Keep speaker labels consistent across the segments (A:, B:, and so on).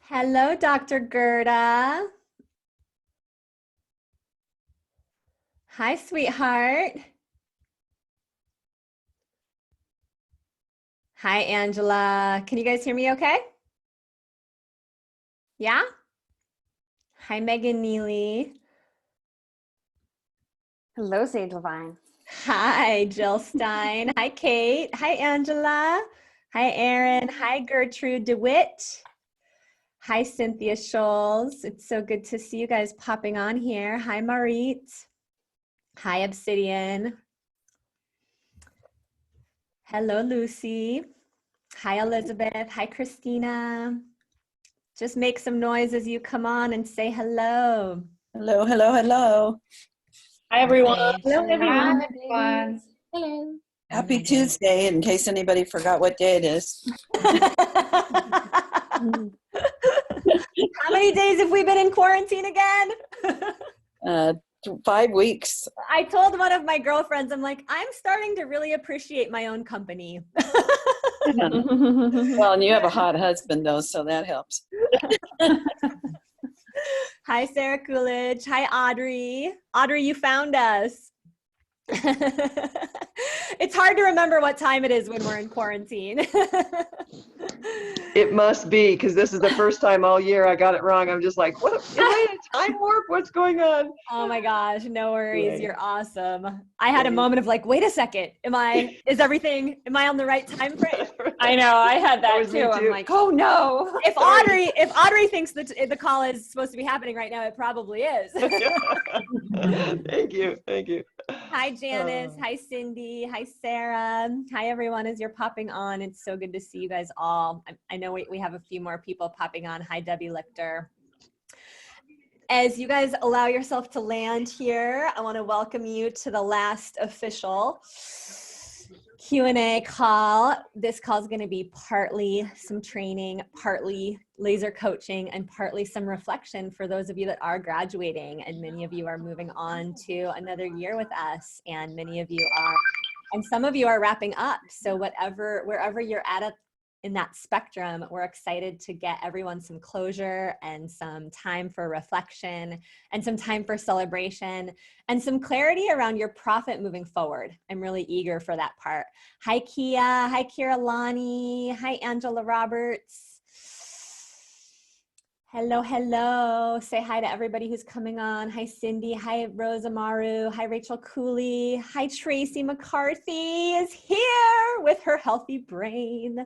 A: Hello, Dr. Gerda. Hi, sweetheart. Hi, Angela. Can you guys hear me okay? Yeah? Hi, Megan Neely.
B: Hello, Sage Levine.
A: Hi, Jill Stein. Hi, Kate. Hi, Angela. Hi, Erin. Hi, Gertrude DeWitt. Hi, Cynthia Scholes. It's so good to see you guys popping on here. Hi, Marit. Hi, Obsidian. Hello, Lucy. Hi, Elizabeth. Hi, Christina. Just make some noise as you come on and say hello.
C: Hello, hello, hello.
D: Hi, everyone.
B: Hello, everyone.
D: Hi, everyone.
B: Hello.
C: Happy Tuesday, in case anybody forgot what day it is.
A: How many days have we been in quarantine again?
C: 5 weeks.
A: I told one of my girlfriends, I'm like, I'm starting to really appreciate my own company.
C: Well, and you have a hot husband, though, so that helps.
A: Hi, Sarah Coolidge. Hi, Audrey. Audrey, you found us. It's hard to remember what time it is when we're in quarantine.
D: It must be, because this is the first time all year I got it wrong. I'm just like, what? Am I in a time warp? What's going on?
A: Oh my gosh, no worries.
D: Right.
A: You're awesome. I had a moment of like, wait a second. Am I on the right time frame?
B: I know, I had that
D: was me
B: too. I'm
D: too.
B: like, oh no.
A: If Audrey thinks that the call is supposed to be happening right now, it probably is.
D: Thank you. Thank you.
A: Hi, Janice.
D: Oh.
A: Hi, Cindy. Hi, Sarah. Hi, everyone, as you're popping on. It's so good to see you guys all. I know we have a few more people popping on. Hi, Debbie Lichter. As you guys allow yourself to land here, I want to welcome you to the last official Q&A call. This call is going to be partly some training, partly laser coaching, and partly some reflection for those of you that are graduating. And many of you are moving on to another year with us, and many of you are, and some of you are wrapping up. So wherever you're at in that spectrum, we're excited to get everyone some closure and some time for reflection and some time for celebration and some clarity around your profit moving forward. I'm really eager for that part. Hi, Kia. Hi, Kira Lani. Hi, Angela Roberts. Hello, hello. Say hi to everybody who's coming on. Hi, Cindy. Hi, Rosa Maru. Hi, Rachel Cooley. Hi, Tracy McCarthy is here with her healthy brain.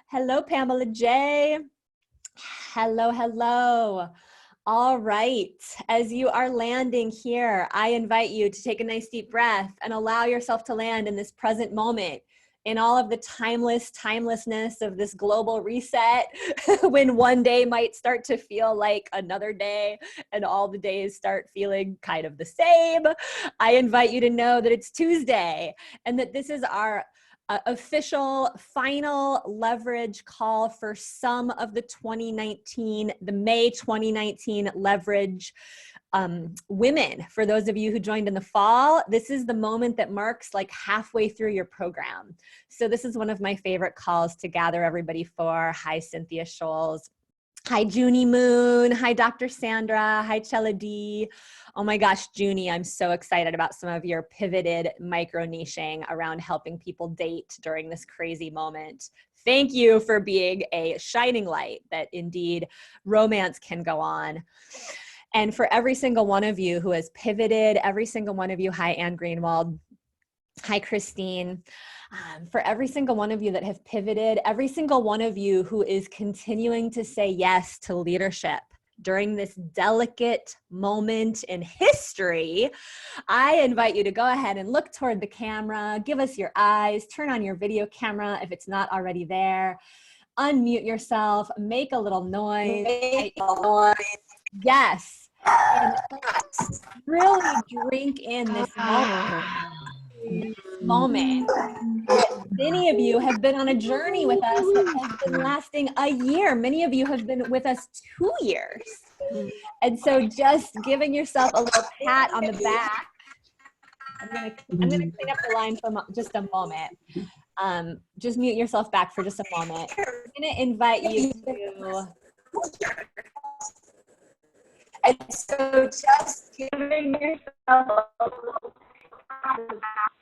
A: Hello, Pamela J. Hello, hello. All right. As you are landing here, I invite you to take a nice deep breath and allow yourself to land in this present moment, in all of the timelessness of this global reset, when one day might start to feel like another day and all the days start feeling kind of the same. I invite you to know that it's Tuesday and that this is our official final leverage call for some of the May 2019 leverage women. For those of you who joined in the fall, this is the moment that marks like halfway through your program. So this is one of my favorite calls to gather everybody for. Hi, Cynthia Scholes. Hi, Junie Moon. Hi, Dr. Sandra. Hi, Chella D. Oh my gosh, Junie, I'm so excited about some of your pivoted micro niching around helping people date during this crazy moment. Thank you for being a shining light that indeed romance can go on. And for every single one of you who has pivoted, every single one of you, hi, Anne Greenwald. Hi, Christine. For every single one of you that have pivoted, every single one of you who is continuing to say yes to leadership during this delicate moment in history, I invite you to go ahead and look toward the camera, give us your eyes, turn on your video camera if it's not already there, unmute yourself, make a little noise. Yes, and really drink in this moment. Many of you have been on a journey with us that has been lasting a year. Many of you have been with us 2 years. And so just giving yourself a little pat on the back. I'm gonna clean up the line for just a moment. Just mute yourself back for just a moment. I'm gonna invite you to
B: And so just giving yourself a little pat on the back.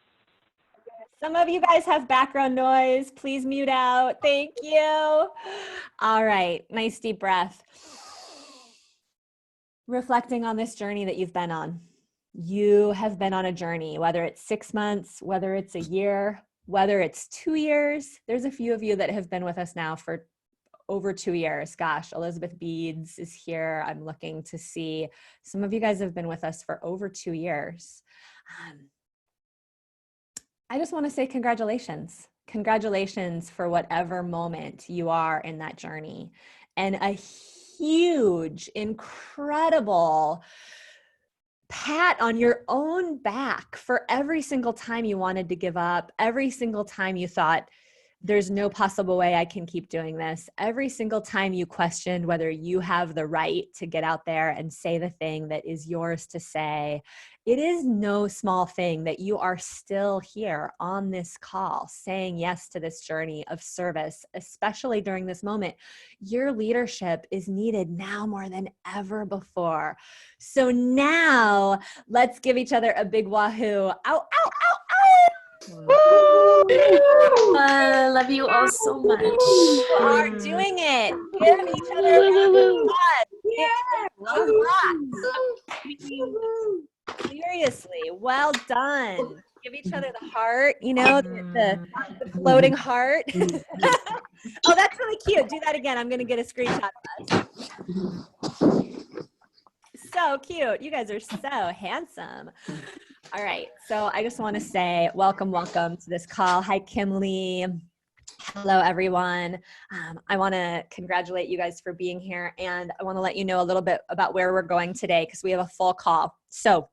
A: Some of you guys have background noise. Please mute out. Thank you. All right. Nice deep breath. Reflecting on this journey that you've been on. You have been on a journey, whether it's 6 months, whether it's a year, whether it's 2 years. There's a few of you that have been with us now for over 2 years. Gosh, Elizabeth Beads is here. I'm looking to see. Some of you guys have been with us for over 2 years. I just want to say congratulations. Congratulations for whatever moment you are in that journey. And a huge, incredible pat on your own back for every single time you wanted to give up, every single time you thought, there's no possible way I can keep doing this. Every single time you questioned whether you have the right to get out there and say the thing that is yours to say. It is no small thing that you are still here on this call, saying yes to this journey of service, especially during this moment. Your leadership is needed now more than ever before. So now let's give each other a big wahoo. Ow, ow, ow, ow.
E: Love you all so much.
A: You are doing it. Give each other a round of applause. Seriously, well done. Give each other the heart, you know, the floating heart. Oh, that's really cute. Do that again. I'm going to get a screenshot of us. So cute. You guys are so handsome. All right. So I just want to say welcome to this call. Hi, Kim Lee. Hello, everyone. I want to congratulate you guys for being here. And I want to let you know a little bit about where we're going today because we have a full call. So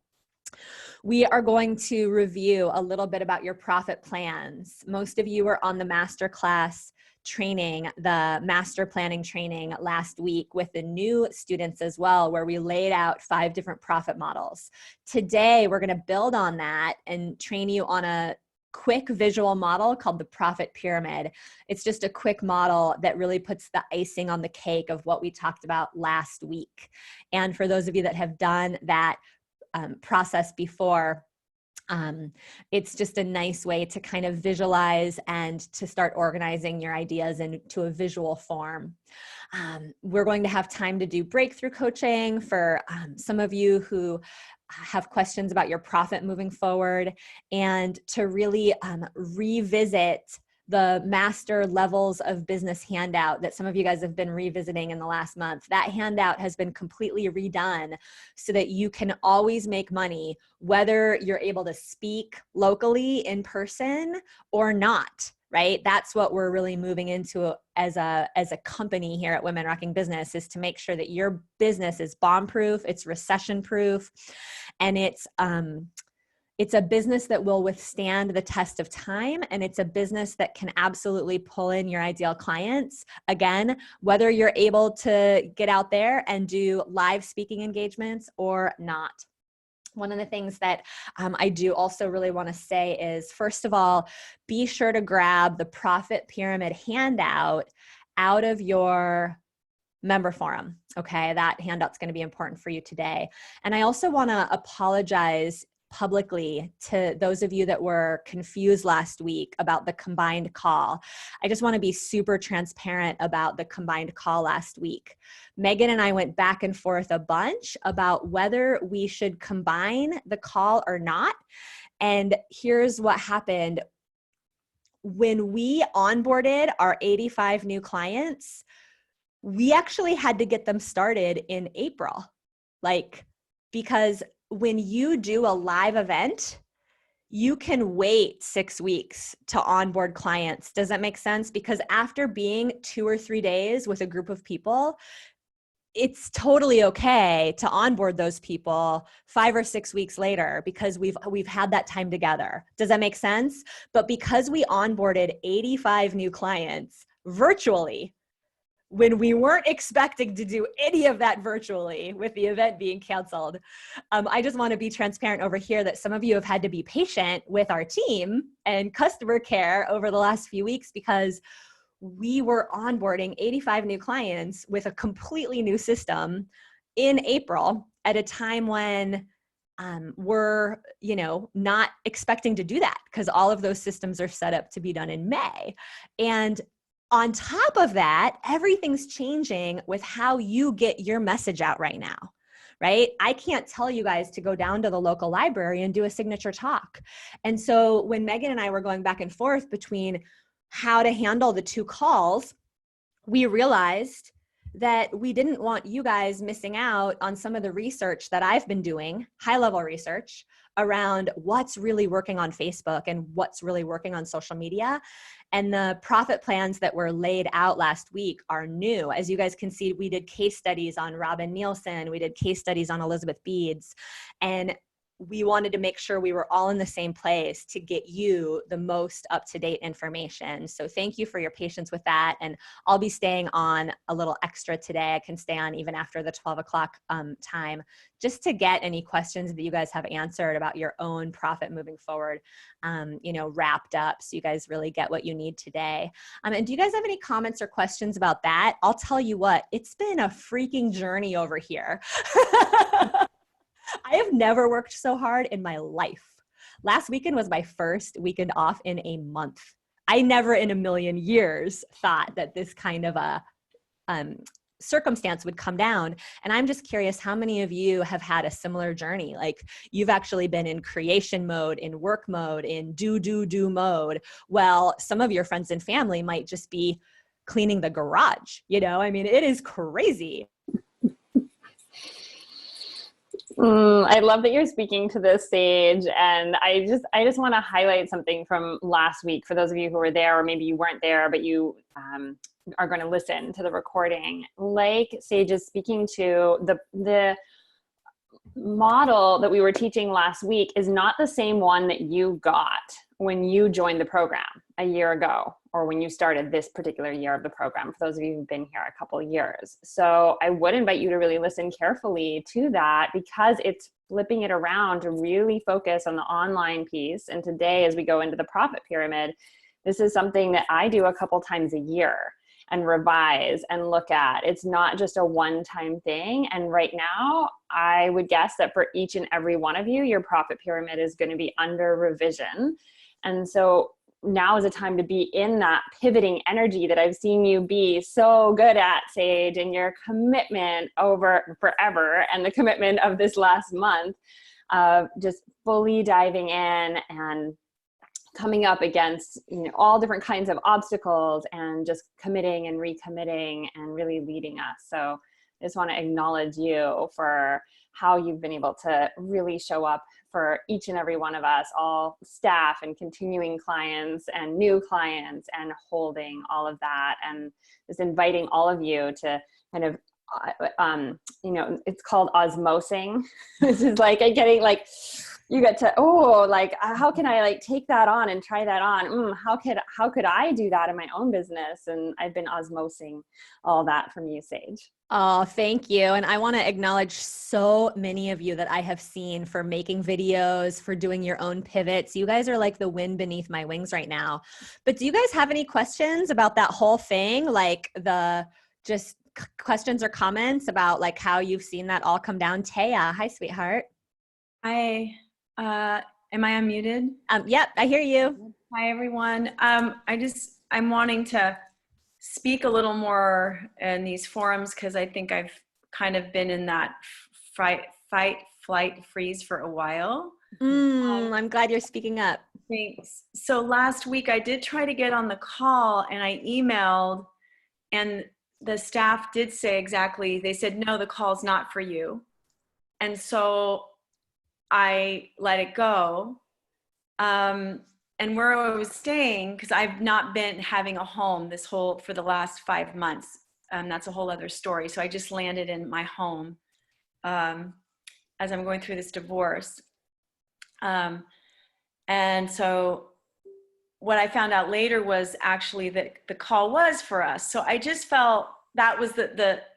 A: we are going to review a little bit about your profit plans. Most of you were on the masterclass training, the master planning training last week with the new students as well, where we laid out 5 different profit models. Today, we're going to build on that and train you on a quick visual model called the profit pyramid. It's just a quick model that really puts the icing on the cake of what we talked about last week. And for those of you that have done that process before, it's just a nice way to kind of visualize and to start organizing your ideas into a visual form. We're going to have time to do breakthrough coaching for some of you who have questions about your profit moving forward, and to really revisit the master levels of business handout that some of you guys have been revisiting in the last month. That handout has been completely redone so that you can always make money, whether you're able to speak locally in person or not, right? That's what we're really moving into as a company here at Women Rocking Business, is to make sure that your business is bomb-proof, it's recession-proof, and it's a business that will withstand the test of time, and it's a business that can absolutely pull in your ideal clients. Again, whether you're able to get out there and do live speaking engagements or not. One of the things that I do also really want to say is, first of all, be sure to grab the Profit Pyramid handout out of your member forum. Okay, that handout's going to be important for you today. And I also want to apologize publicly to those of you that were confused last week about the combined call. I just want to be super transparent about the combined call last week. Megan and I went back and forth a bunch about whether we should combine the call or not. And here's what happened. When we onboarded our 85 new clients, we actually had to get them started in April, because when you do a live event, you can wait 6 weeks to onboard clients. Does that make sense? Because after being 2 or 3 days with a group of people, it's totally okay to onboard those people 5 or 6 weeks later because we've had that time together. Does that make sense? But because we onboarded 85 new clients virtually, when we weren't expecting to do any of that virtually with the event being canceled, I just want to be transparent over here that some of you have had to be patient with our team and customer care over the last few weeks because we were onboarding 85 new clients with a completely new system in April at a time when we're, not expecting to do that because all of those systems are set up to be done in May. And on top of that, everything's changing with how you get your message out right now, right? I can't tell you guys to go down to the local library and do a signature talk. And so when Megan and I were going back and forth between how to handle the two calls, we realized that we didn't want you guys missing out on some of the research that I've been doing, high-level research around what's really working on Facebook and what's really working on social media. And the profit plans that were laid out last week are new. As you guys can see, we did case studies on Robin Nielsen. We did case studies on Elizabeth Beads. And we wanted to make sure we were all in the same place to get you the most up-to-date information. So thank you for your patience with that. And I'll be staying on a little extra today. I can stay on even after the 12 o'clock time, just to get any questions that you guys have answered about your own profit moving forward, wrapped up so you guys really get what you need today. And do you guys have any comments or questions about that? I'll tell you what, it's been a freaking journey over here. I have never worked so hard in my life. Last weekend was my first weekend off in a month. I never in a million years thought that this kind of a circumstance would come down. And I'm just curious how many of you have had a similar journey? Like you've actually been in creation mode, in work mode, in do mode. Well, some of your friends and family might just be cleaning the garage. It is crazy.
B: I love that you're speaking to this, Sage, and I just want to highlight something from last week for those of you who were there, or maybe you weren't there, but you are going to listen to the recording. Like Sage is speaking to, the model that we were teaching last week is not the same one that you got when you joined the program a year ago, or when you started this particular year of the program, for those of you who've been here a couple of years. So I would invite you to really listen carefully to that, because it's flipping it around to really focus on the online piece. And today, as we go into the profit pyramid, this is something that I do a couple times a year and revise and look at. It's not just a one-time thing. And right now, I would guess that for each and every one of you, your profit pyramid is going to be under revision. And so now is a time to be in that pivoting energy that I've seen you be so good at, Sage, and your commitment over forever, and the commitment of this last month of just fully diving in and coming up against all different kinds of obstacles and just committing and recommitting and really leading us. So I just want to acknowledge you for how you've been able to really show up for each and every one of us, all staff and continuing clients and new clients, and holding all of that, and just inviting all of you to kind of, it's called osmosing. This is like getting like, you get to, how can I take that on and try that on? How could I do that in my own business? And I've been osmosing all that from you, Sage.
A: Oh, thank you. And I want to acknowledge so many of you that I have seen for making videos, for doing your own pivots. You guys are like the wind beneath my wings right now. But do you guys have any questions about that whole thing? Like questions or comments about like how you've seen that all come down? Taya, hi, sweetheart.
F: Hi, am I unmuted?
A: Yep, I hear you.
F: Hi, everyone. I'm wanting to speak a little more in these forums, because I think I've kind of been in that fight, flight, freeze for a while.
A: I'm glad you're speaking up.
F: Thanks. So last week I did try to get on the call, and I emailed, and the staff did say exactly, they said, no, the call's not for you. And so I let it go. And where I was staying, because I've not been having a home for the last 5 months. That's a whole other story. So I just landed in my home as I'm going through this divorce. And so what I found out later was actually that the call was for us. So I just felt that was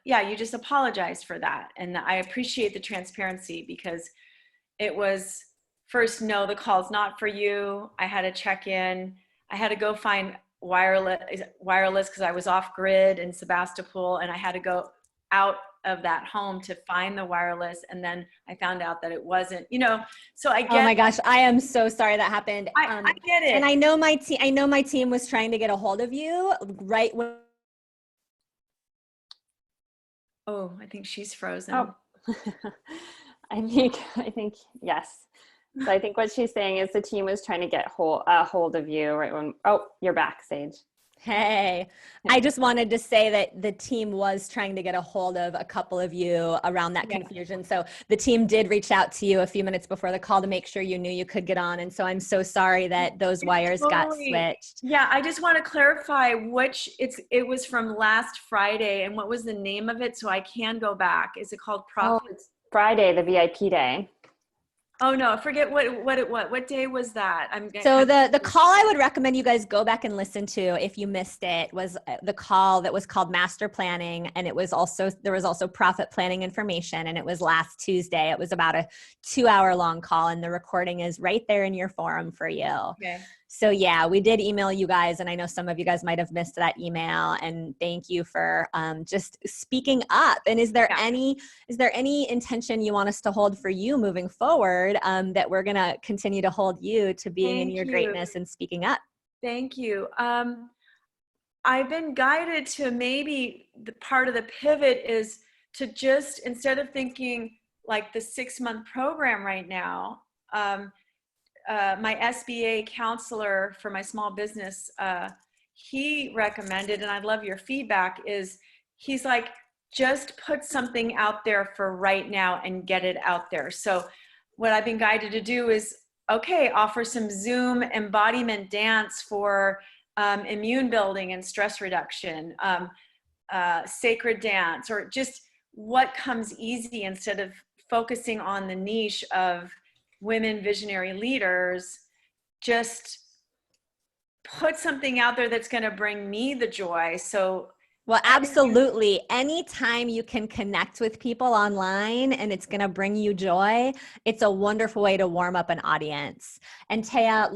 F: you just apologized for that. And I appreciate the transparency, because it was first, no, the call's not for you. I had to check in. I had to go find wireless because I was off grid in Sebastopol, and I had to go out of that home to find the wireless, and then I found out that it wasn't, so I get.
A: Oh my gosh, I am so sorry that happened.
F: I get it.
A: And I know my team was trying to get a hold of you right when.
F: Oh, I think she's frozen.
B: Oh, I think yes. So I think what she's saying is the team was trying to get hold of you right when. Oh, you're back, Sage.
A: Hey, I just wanted to say that the team was trying to get a hold of a couple of you around that confusion. So the team did reach out to you a few minutes before the call to make sure you knew you could get on. And so I'm so sorry that those wires got switched.
F: Yeah, I just want to clarify it was from last Friday, and what was the name of it so I can go back. Is it called Profit?
B: Oh, it's Friday, the VIP day.
F: Oh no, I forget what day was that?
A: So the call I would recommend you guys go back and listen to if you missed it was the call that was called Master Planning, and there was also Profit Planning Information, and it was last Tuesday. It was about a 2-hour long call, and the recording is right there in your forum for you.
F: Okay.
A: So yeah, we did email you guys, and I know some of you guys might have missed that email, and thank you for just speaking up. And is there any intention you want us to hold for you moving forward, that we're going to continue to hold you to being in your greatness and speaking up?
F: Thank you. I've been guided to maybe the part of the pivot is to just, instead of thinking like the 6-month program right now, my SBA counselor for my small business, he recommended, and I'd love your feedback, he's like, just put something out there for right now and get it out there. So what I've been guided to do is, okay, offer some Zoom embodiment dance for immune building and stress reduction, sacred dance, or just what comes easy instead of focusing on the niche of women visionary leaders. Just put something out there that's going to bring me the joy. So
A: well, absolutely. Anytime you can connect with people online and it's going to bring you joy, it's a wonderful way to warm up an audience. And Taya,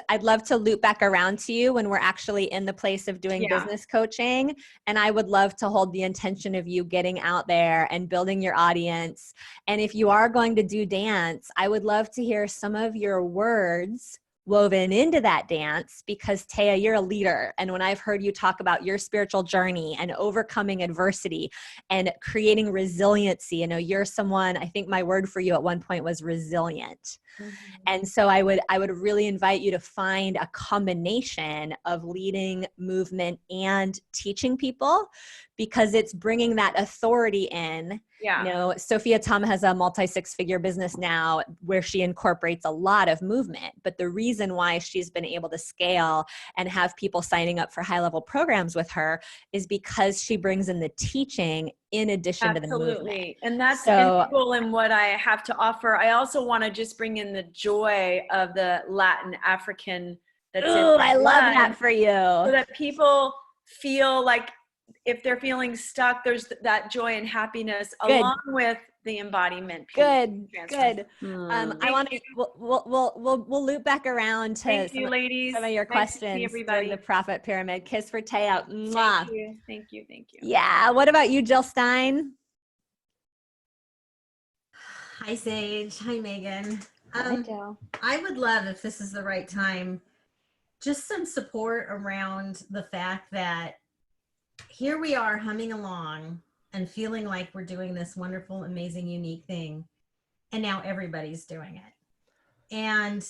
A: I'd love to loop back around to you when we're actually in the place of doing business coaching. And I would love to hold the intention of you getting out there and building your audience. And if you are going to do dance, I would love to hear some of your words woven into that dance, because Taya, you're a leader. And when I've heard you talk about your spiritual journey and overcoming adversity and creating resiliency, you're someone, I think my word for you at one point was resilient. Mm-hmm. And so I would really invite you to find a combination of leading, movement, and teaching people, because it's bringing that authority in. Yeah. Sophia Tum has a multi-6-figure business now where she incorporates a lot of movement. But the reason why she's been able to scale and have people signing up for high-level programs with her is because she brings in the teaching in addition to the movement.
F: Absolutely. And that's integral in what I have to offer. I also want to just bring in the joy of the Latin African that's
A: Ooh, I love that for you.
F: So that people feel like if they're feeling stuck, there's that joy and happiness along with the embodiment piece.
A: Good. I want to. We'll loop back around to some of your questions during the Profit Pyramid. Kiss for Taya. Mwah.
F: Thank you.
A: Yeah. What about you, Jill Stein?
G: Hi, Sage. Hi, Megan.
B: Hi, Jill.
G: I would love, if this is the right time, just some support around the fact that here we are humming along and feeling like we're doing this wonderful, amazing, unique thing. And now everybody's doing it. And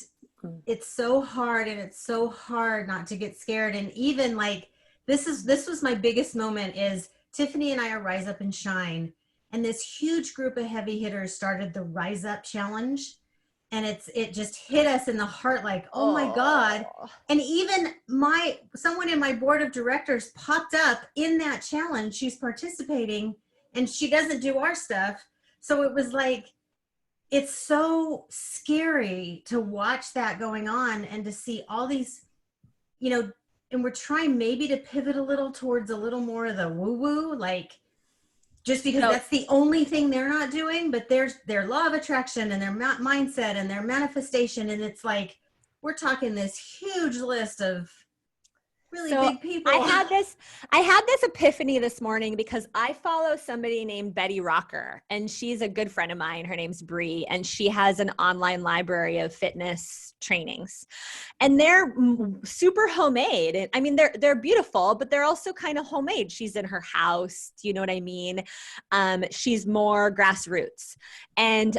G: it's so hard, and it's so hard not to get scared. And even like, this was my biggest moment is Tiffany and I are Rise Up and Shine. And this huge group of heavy hitters started the Rise Up Challenge. And it just hit us in the heart like, oh my God. And even someone in my board of directors popped up in that challenge. She's participating and she doesn't do our stuff. So it was like, it's so scary to watch that going on and to see all these, and we're trying maybe to pivot a little towards a little more of the woo-woo, like, just because that's the only thing they're not doing, but there's their law of attraction and their mindset and their manifestation. And it's like, we're talking this huge list of really
A: So
G: big people.
A: I had this epiphany this morning because I follow somebody named Betty Rocker, and she's a good friend of mine. Her name's Bree, and she has an online library of fitness trainings, and they're super homemade. And I mean, they're beautiful, but they're also kind of homemade. She's in her house. Do you know what I mean? She's more grassroots. And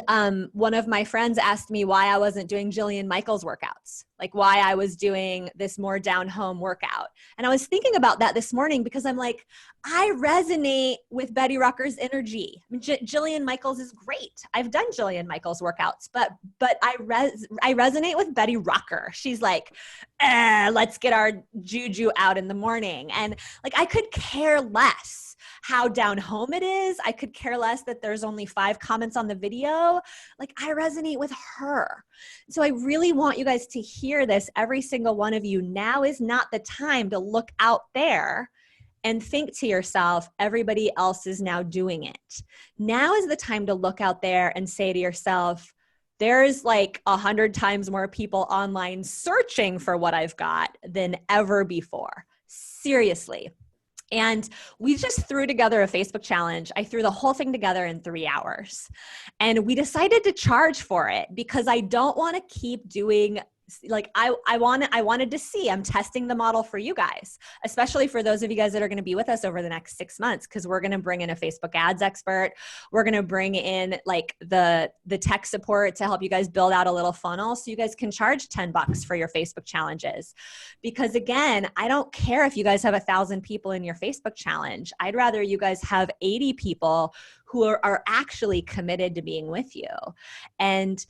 A: one of my friends asked me why I wasn't doing Jillian Michaels workouts, like why I was doing this more down home workout. And I was thinking about that this morning because I'm like, I resonate with Betty Rocker's energy. I mean, Jillian Michaels is great. I've done Jillian Michaels workouts, but I resonate with Betty Rocker. She's like, let's get our juju out in the morning. And like, I could care less how down home it is. I could care less that there's only 5 comments on the video. Like, I resonate with her. So I really want you guys to hear this, every single one of you. Now is not the time to look out there and think to yourself, everybody else is now doing it. Now is the time to look out there and say to yourself, there's like 100 times more people online searching for what I've got than ever before. Seriously. And we just threw together a Facebook challenge. I threw the whole thing together in 3 hours. And we decided to charge for it because I don't want to keep doing, like, I wanted to see, I'm testing the model for you guys, especially for those of you guys that are going to be with us over the next 6 months, because we're going to bring in a Facebook ads expert. We're going to bring in like the tech support to help you guys build out a little funnel so you guys can charge $10 for your Facebook challenges. Because again, I don't care if you guys have 1,000 people in your Facebook challenge. I'd rather you guys have 80 people who are actually committed to being with you. And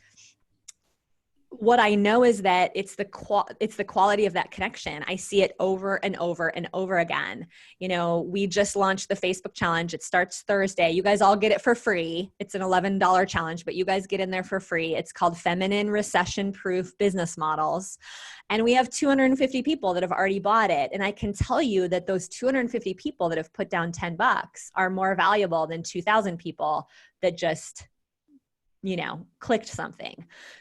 A: what I know is that it's the quality of that connection. I see it over and over and over again. You know, we just launched the Facebook challenge. It starts Thursday. You guys all get it for free. It's an $11 challenge, but you guys get in there for free. It's called Feminine Recession Proof Business Models. And we have 250 people that have already bought it. And I can tell you that those 250 people that have put down $10 are more valuable than 2,000 people that just, you know, clicked something.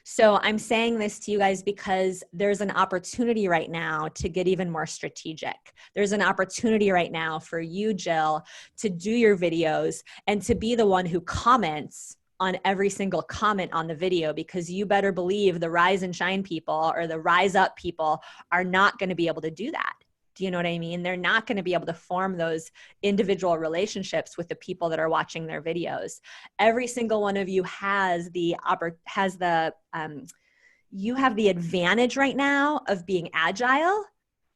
A: So I'm saying this to you guys because there's an opportunity right now to get even more strategic. There's an opportunity right now for you, Jill, to do your videos and to be the one who comments on every single comment on the video, because you better believe the rise and shine people or the rise up people are not going to be able to do that. Do you know what I mean? They're not going to be able to form those individual relationships with the people that are watching their videos. Every single one of you has you have the advantage right now of being agile,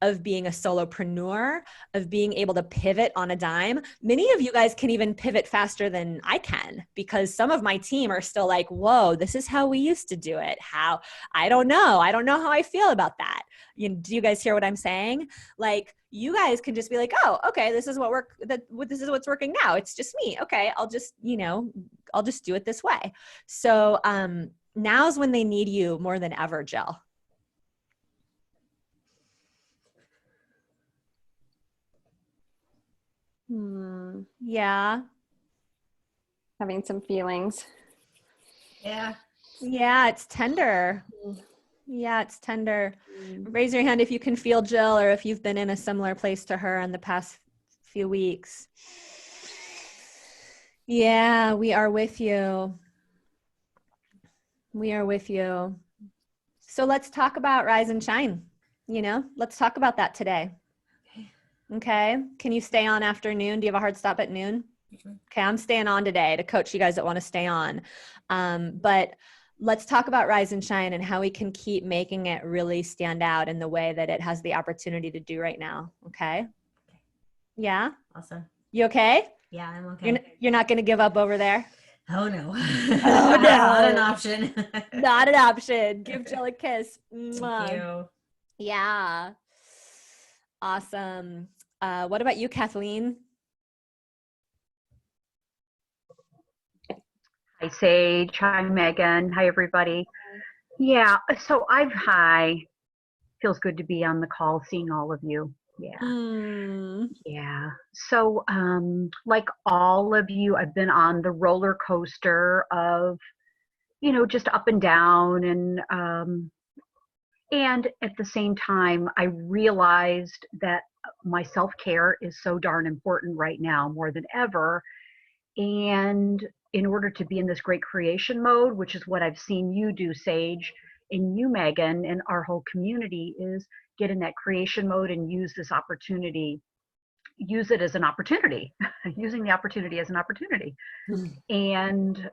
A: of being a solopreneur, of being able to pivot on a dime. Many of you guys can even pivot faster than I can, because some of my team are still like, whoa, this is how we used to do it. How? I don't know how I feel about that. Do you guys hear what I'm saying? Like, you guys can just be like, oh, okay, this is this is what's working now. It's just me. Okay, I'll just do it this way. So now's when they need you more than ever, Jill. Yeah.
B: Having some feelings.
G: Yeah.
A: Yeah, it's tender. Yeah, it's tender. Raise your hand if you can feel Jill, or if you've been in a similar place to her in the past few weeks. Yeah, we are with you. We are with you. So let's talk about Rise and Shine. Let's talk about that today. Okay. Can you stay on after noon? Do you have a hard stop at noon? Okay. I'm staying on today to coach you guys that want to stay on. But let's talk about Rise and Shine and how we can keep making it really stand out in the way that it has the opportunity to do right now. Okay. Yeah.
G: Awesome.
A: You okay?
G: Yeah, I'm okay.
A: You're not going to give up over there?
G: Oh no.
A: Oh, no.
G: Not an option.
A: Not an option. Give Jill a kiss.
G: Thank you.
A: Yeah. Awesome. What about you, Kathleen?
H: Hi, Sage. Hi, Megan. Hi, everybody. Yeah, so hi. Feels good to be on the call, seeing all of you. Yeah. Yeah. So, like all of you, I've been on the roller coaster of, just up and down, and And at the same time, I realized that my self-care is so darn important right now more than ever. And in order to be in this great creation mode, which is what I've seen you do, Sage, and you, Megan, and our whole community, is get in that creation mode and use this opportunity, use it as an opportunity, using the opportunity as an opportunity. And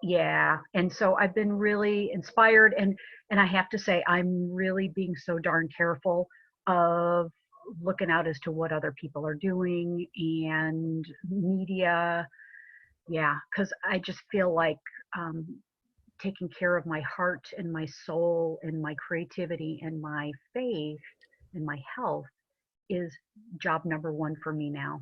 H: yeah, and so I've been really inspired, and I have to say, I'm really being so darn careful of looking out as to what other people are doing and media. Yeah, because I just feel like taking care of my heart and my soul and my creativity and my faith and my health is job number one for me now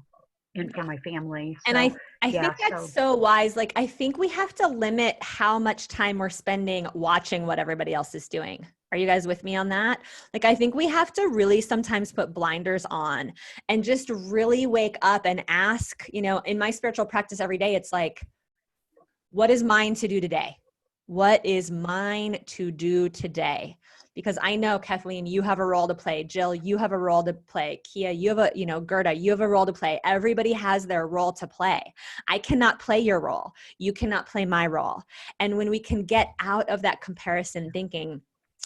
H: and for my family. So,
A: And I
H: yeah,
A: think that's so wise. Like, I think we have to limit how much time we're spending watching what everybody else is doing. Are you guys with me on that? Like, I think we have to really sometimes put blinders on and just really wake up and ask, you know, in my spiritual practice every day, it's like, what is mine to do today? What is mine to do today? Because I know, Kathleen, you have a role to play. Jill, you have a role to play. Kia, you have a, you know, Gerda, you have a role to play. Everybody has their role to play. I cannot play your role. You cannot play my role. And when we can get out of that comparison thinking,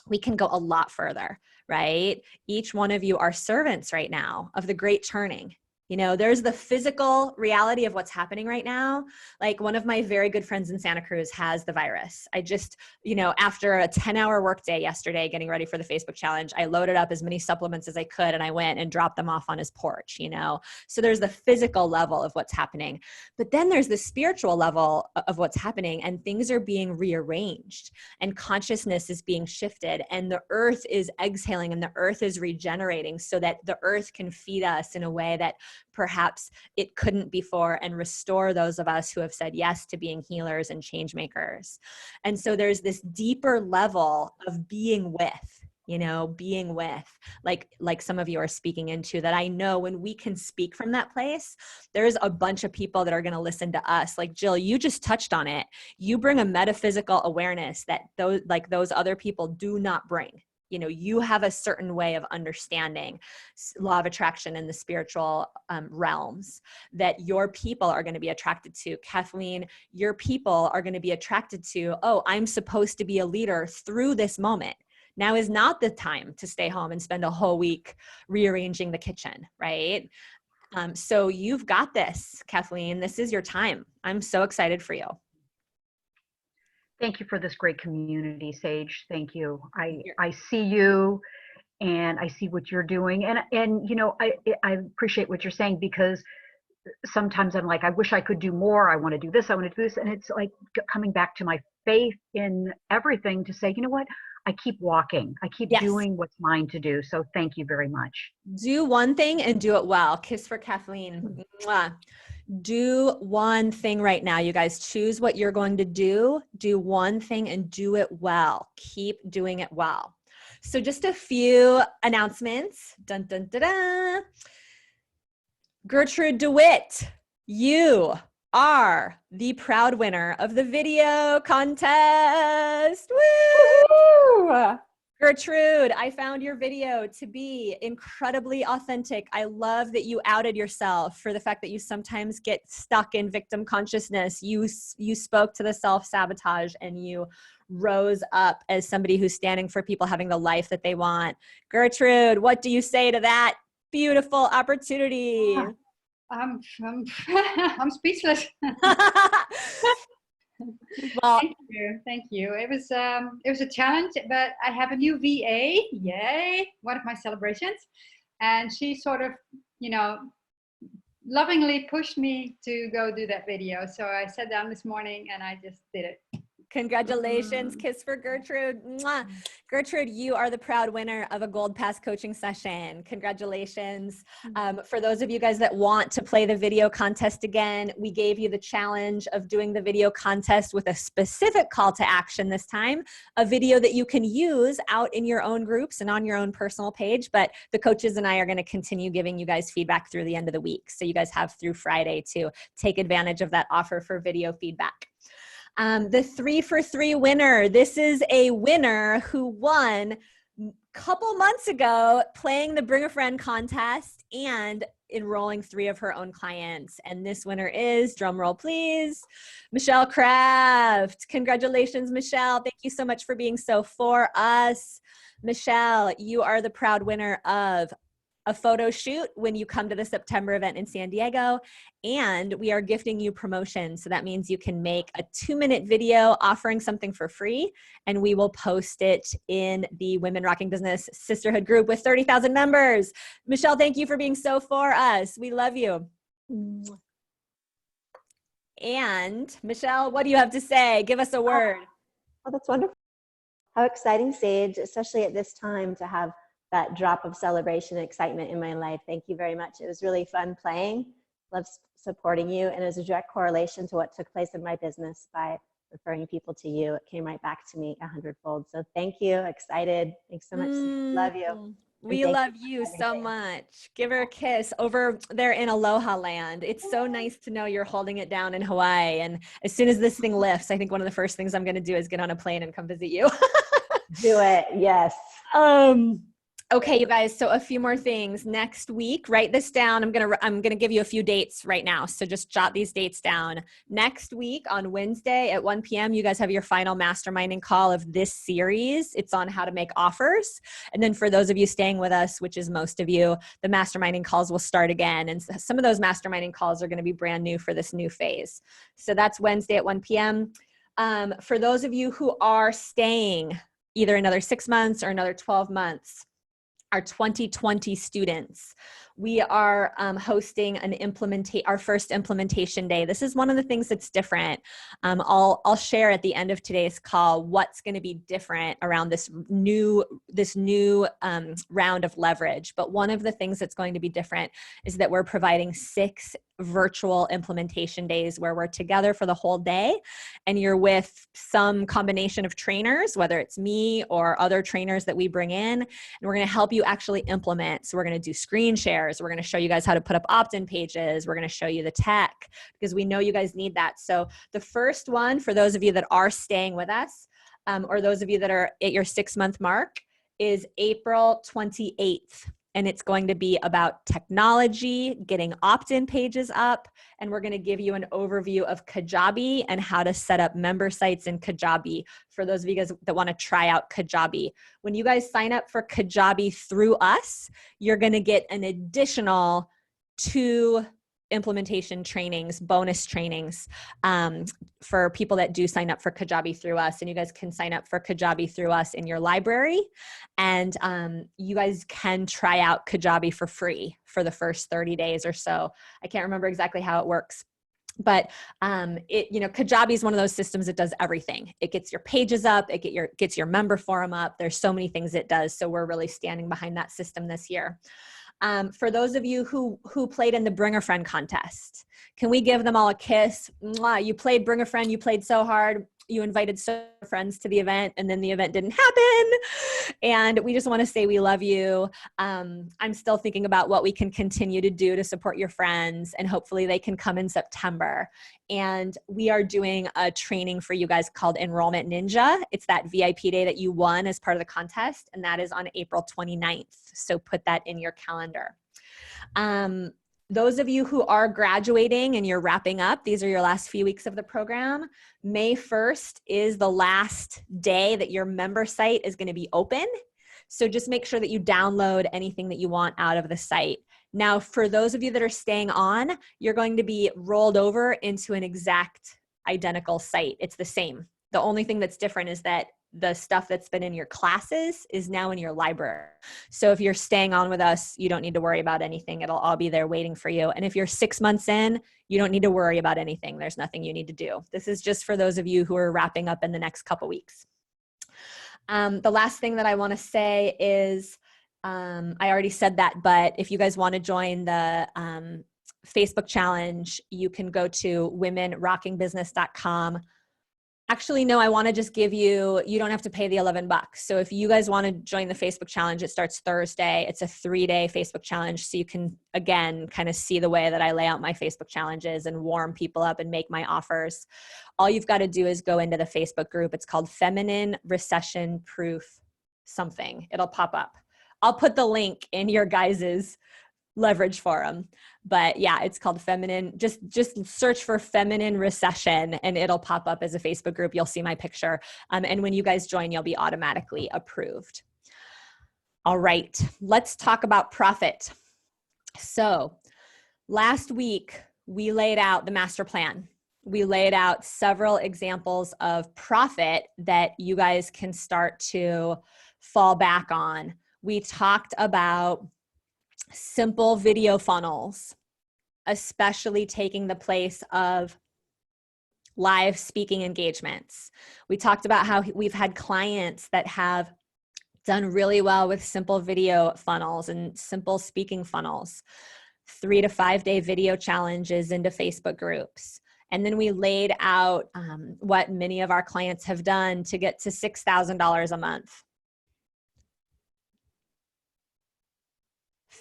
A: we can go a lot further, right? Each one of you are servants right now of the great turning. You know, there's the physical reality of what's happening right now. Like, one of my very good friends in Santa Cruz has the virus. I just, you know, after a 10-hour workday yesterday, getting ready for the Facebook challenge, I loaded up as many supplements as I could and I went and dropped them off on his porch, you know? So there's the physical level of what's happening, but then there's the spiritual level of what's happening, and things are being rearranged and consciousness is being shifted and the earth is exhaling and the earth is regenerating so that the earth can feed us in a way that perhaps it couldn't before and restore those of us who have said yes to being healers and change makers. And so there's this deeper level of being with, you know, being with, like some of you are speaking into, that I know when we can speak from that place, there's a bunch of people that are going to listen to us. Like Jill, you just touched on it. You bring a metaphysical awareness that those other people do not bring. You know, you have a certain way of understanding law of attraction in the spiritual realms that your people are going to be attracted to. Kathleen, your people are going to be attracted to, oh, I'm supposed to be a leader through this moment. Now is not the time to stay home and spend a whole week rearranging the kitchen, right? So you've got this, Kathleen. This is your time. I'm so excited for you.
H: thank you for this great community, Sage. Thank you. I see you and I see what you're doing. And you know, I appreciate what you're saying, because sometimes I'm like, I wish I could do more. I want to do this. I want to do this. And it's like coming back to my faith in everything to say, you know what? I keep walking. I keep doing what's mine to do. So thank you very much.
A: Do one thing and do it well. Kiss for Kathleen. Mwah. Do one thing right now. You guys choose what you're going to do. Do one thing and do it well. Keep doing it well. So just a few announcements. Dun, dun, dun, dun. Gertrude DeWitt, you are the proud winner of the video contest. Woo! Gertrude, I found your video to be incredibly authentic. I love that you outed yourself for the fact that you sometimes get stuck in victim consciousness. You spoke to the self-sabotage and you rose up as somebody who's standing for people having the life that they want. Gertrude, what do you say to that beautiful opportunity?
I: I'm speechless.
A: Well,
I: thank you. It was a challenge, but I have a new VA. Yay! One of my celebrations, and she sort of, you know, lovingly pushed me to go do that video. So I sat down this morning and I just did it.
A: Congratulations. Kiss for Gertrude. Mwah. Gertrude, you are the proud winner of a Gold Pass coaching session. Congratulations. For those of you guys that want to play the video contest again, we gave you the challenge of doing the video contest with a specific call to action this time, a video that you can use out in your own groups and on your own personal page. But the coaches and I are going to continue giving you guys feedback through the end of the week. So you guys have through Friday to take advantage of that offer for video feedback. The 3 for 3 winner. This is a winner who won a couple months ago playing the Bring a Friend contest and enrolling 3 of her own clients. And this winner is, drum roll please, Michelle Kraft. Congratulations, Michelle. Thank you so much for being so for us. Michelle, you are the proud winner of a photo shoot when you come to the September event in San Diego, and we are gifting you promotion. So that means you can make a 2-minute video offering something for free, and we will post it in the Women Rocking Business Sisterhood group with 30,000 members. Michelle, thank you for being so for us. We love you. And Michelle, what do you have to say? Give us a word.
J: Oh, that's wonderful. How exciting, Sage, especially at this time to have that drop of celebration and excitement in my life. Thank you very much. It was really fun playing. Love supporting you. And it was a direct correlation to what took place in my business by referring people to you. It came right back to me 100-fold. So thank you. Excited. Thanks so much. Love you.
A: We love you so much. Give her a kiss over there in Aloha land. It's so nice to know you're holding it down in Hawaii. And as soon as this thing lifts, I think one of the first things I'm going to do is get on a plane and come visit you.
J: Do it. Yes.
A: Okay, you guys, so a few more things. Next week, write this down. I'm gonna give you a few dates right now, so just jot these dates down. Next week on Wednesday at 1 p.m., you guys have your final masterminding call of this series. It's on how to make offers. And then for those of you staying with us, which is most of you, the masterminding calls will start again. And some of those masterminding calls are gonna be brand new for this new phase. So that's Wednesday at 1 p.m. For those of you who are staying either another 6 months or another 12 months, our 2020 students, we are hosting our first implementation day. This is one of the things that's different. I'll share at the end of today's call what's going to be different around this new round of leverage. But one of the things that's going to be different is that we're providing 6 virtual implementation days where we're together for the whole day, and you're with some combination of trainers, whether it's me or other trainers that we bring in, and we're going to help you actually implement. So we're going to do screen shares. We're going to show you guys how to put up opt-in pages. We're going to show you the tech because we know you guys need that. So the first one, for those of you that are staying with us, or those of you that are at your 6-month mark, is April 28th. And it's going to be about technology, getting opt-in pages up, and we're going to give you an overview of Kajabi and how to set up member sites in Kajabi for those of you guys that want to try out Kajabi. When you guys sign up for Kajabi through us, you're going to get an additional 2 implementation trainings, bonus trainings for people that do sign up for Kajabi through us. And you guys can sign up for Kajabi through us in your library. And you guys can try out Kajabi for free for the first 30 days or so. I can't remember exactly how it works. But Kajabi is one of those systems that does everything. It gets your pages up, it gets your member forum up. There's so many things it does. So we're really standing behind that system this year. For those of you who played in the Bring a Friend contest, can we give them all a kiss? Mwah, you played Bring a Friend, you played so hard, you invited so many friends to the event, and then the event didn't happen. And we just want to say we love you. I'm still thinking about what we can continue to do to support your friends, and hopefully they can come in September. And we are doing a training for you guys called Enrollment Ninja. It's that VIP day that you won as part of the contest, and that is on April 29th. So put that in your calendar. Those of you who are graduating and you're wrapping up, these are your last few weeks of the program. May 1st is the last day that your member site is going to be open. So just make sure that you download anything that you want out of the site. Now, for those of you that are staying on, you're going to be rolled over into an exact identical site. It's the same. The only thing that's different is that the stuff that's been in your classes is now in your library. So if you're staying on with us, you don't need to worry about anything. It'll all be there waiting for you. And if you're 6 months in, you don't need to worry about anything. There's nothing you need to do. This is just for those of you who are wrapping up in the next couple weeks. The last thing that I want to say is, I already said that, but if you guys want to join the Facebook challenge, you can go to womenrockingbusiness.com Actually, no, I want to just give you, you don't have to pay the $11. So if you guys want to join the Facebook challenge, it starts Thursday. It's a 3-day Facebook challenge. So you can, again, kind of see the way that I lay out my Facebook challenges and warm people up and make my offers. All you've got to do is go into the Facebook group. It's called Feminine Recession Proof something. It'll pop up. I'll put the link in your guys's leverage forum. But yeah, it's called Feminine. Just search for Feminine Recession and it'll pop up as a Facebook group. You'll see my picture. And when you guys join, you'll be automatically approved. All right, let's talk about profit. So last week, we laid out the master plan. We laid out several examples of profit that you guys can start to fall back on. We talked about simple video funnels, especially taking the place of live speaking engagements. We talked about how we've had clients that have done really well with simple video funnels and simple speaking funnels, 3 to 5 day video challenges into Facebook groups. And then we laid out what many of our clients have done to get to $6,000 a month.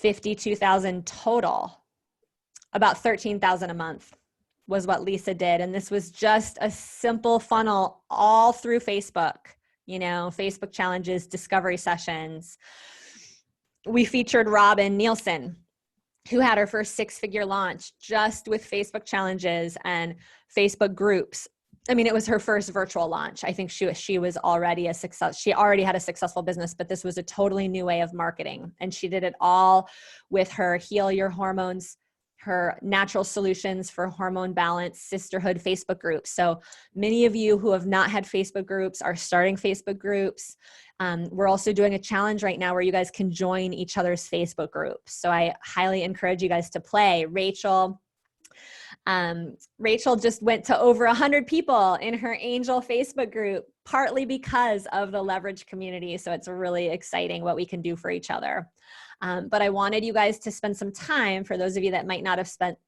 A: $52,000 total. About $13,000 a month was what Lisa did. And this was just a simple funnel all through Facebook, you know, Facebook challenges, discovery sessions. We featured Robin Nielsen, who had her first 6-figure launch just with Facebook challenges and Facebook groups. I mean, it was her first virtual launch. I think she was already a success. She already had a successful business, but this was a totally new way of marketing. And she did it all with her Heal Your Hormones, her Natural Solutions for Hormone Balance Sisterhood Facebook groups. So many of you who have not had Facebook groups are starting Facebook groups. We're also doing a challenge right now where you guys can join each other's Facebook groups. So I highly encourage you guys to play. Rachel just went to over 100 people in her Angel Facebook group, partly because of the leverage community. So it's really exciting what we can do for each other. But I wanted you guys to spend some time, for those of you that might not have spent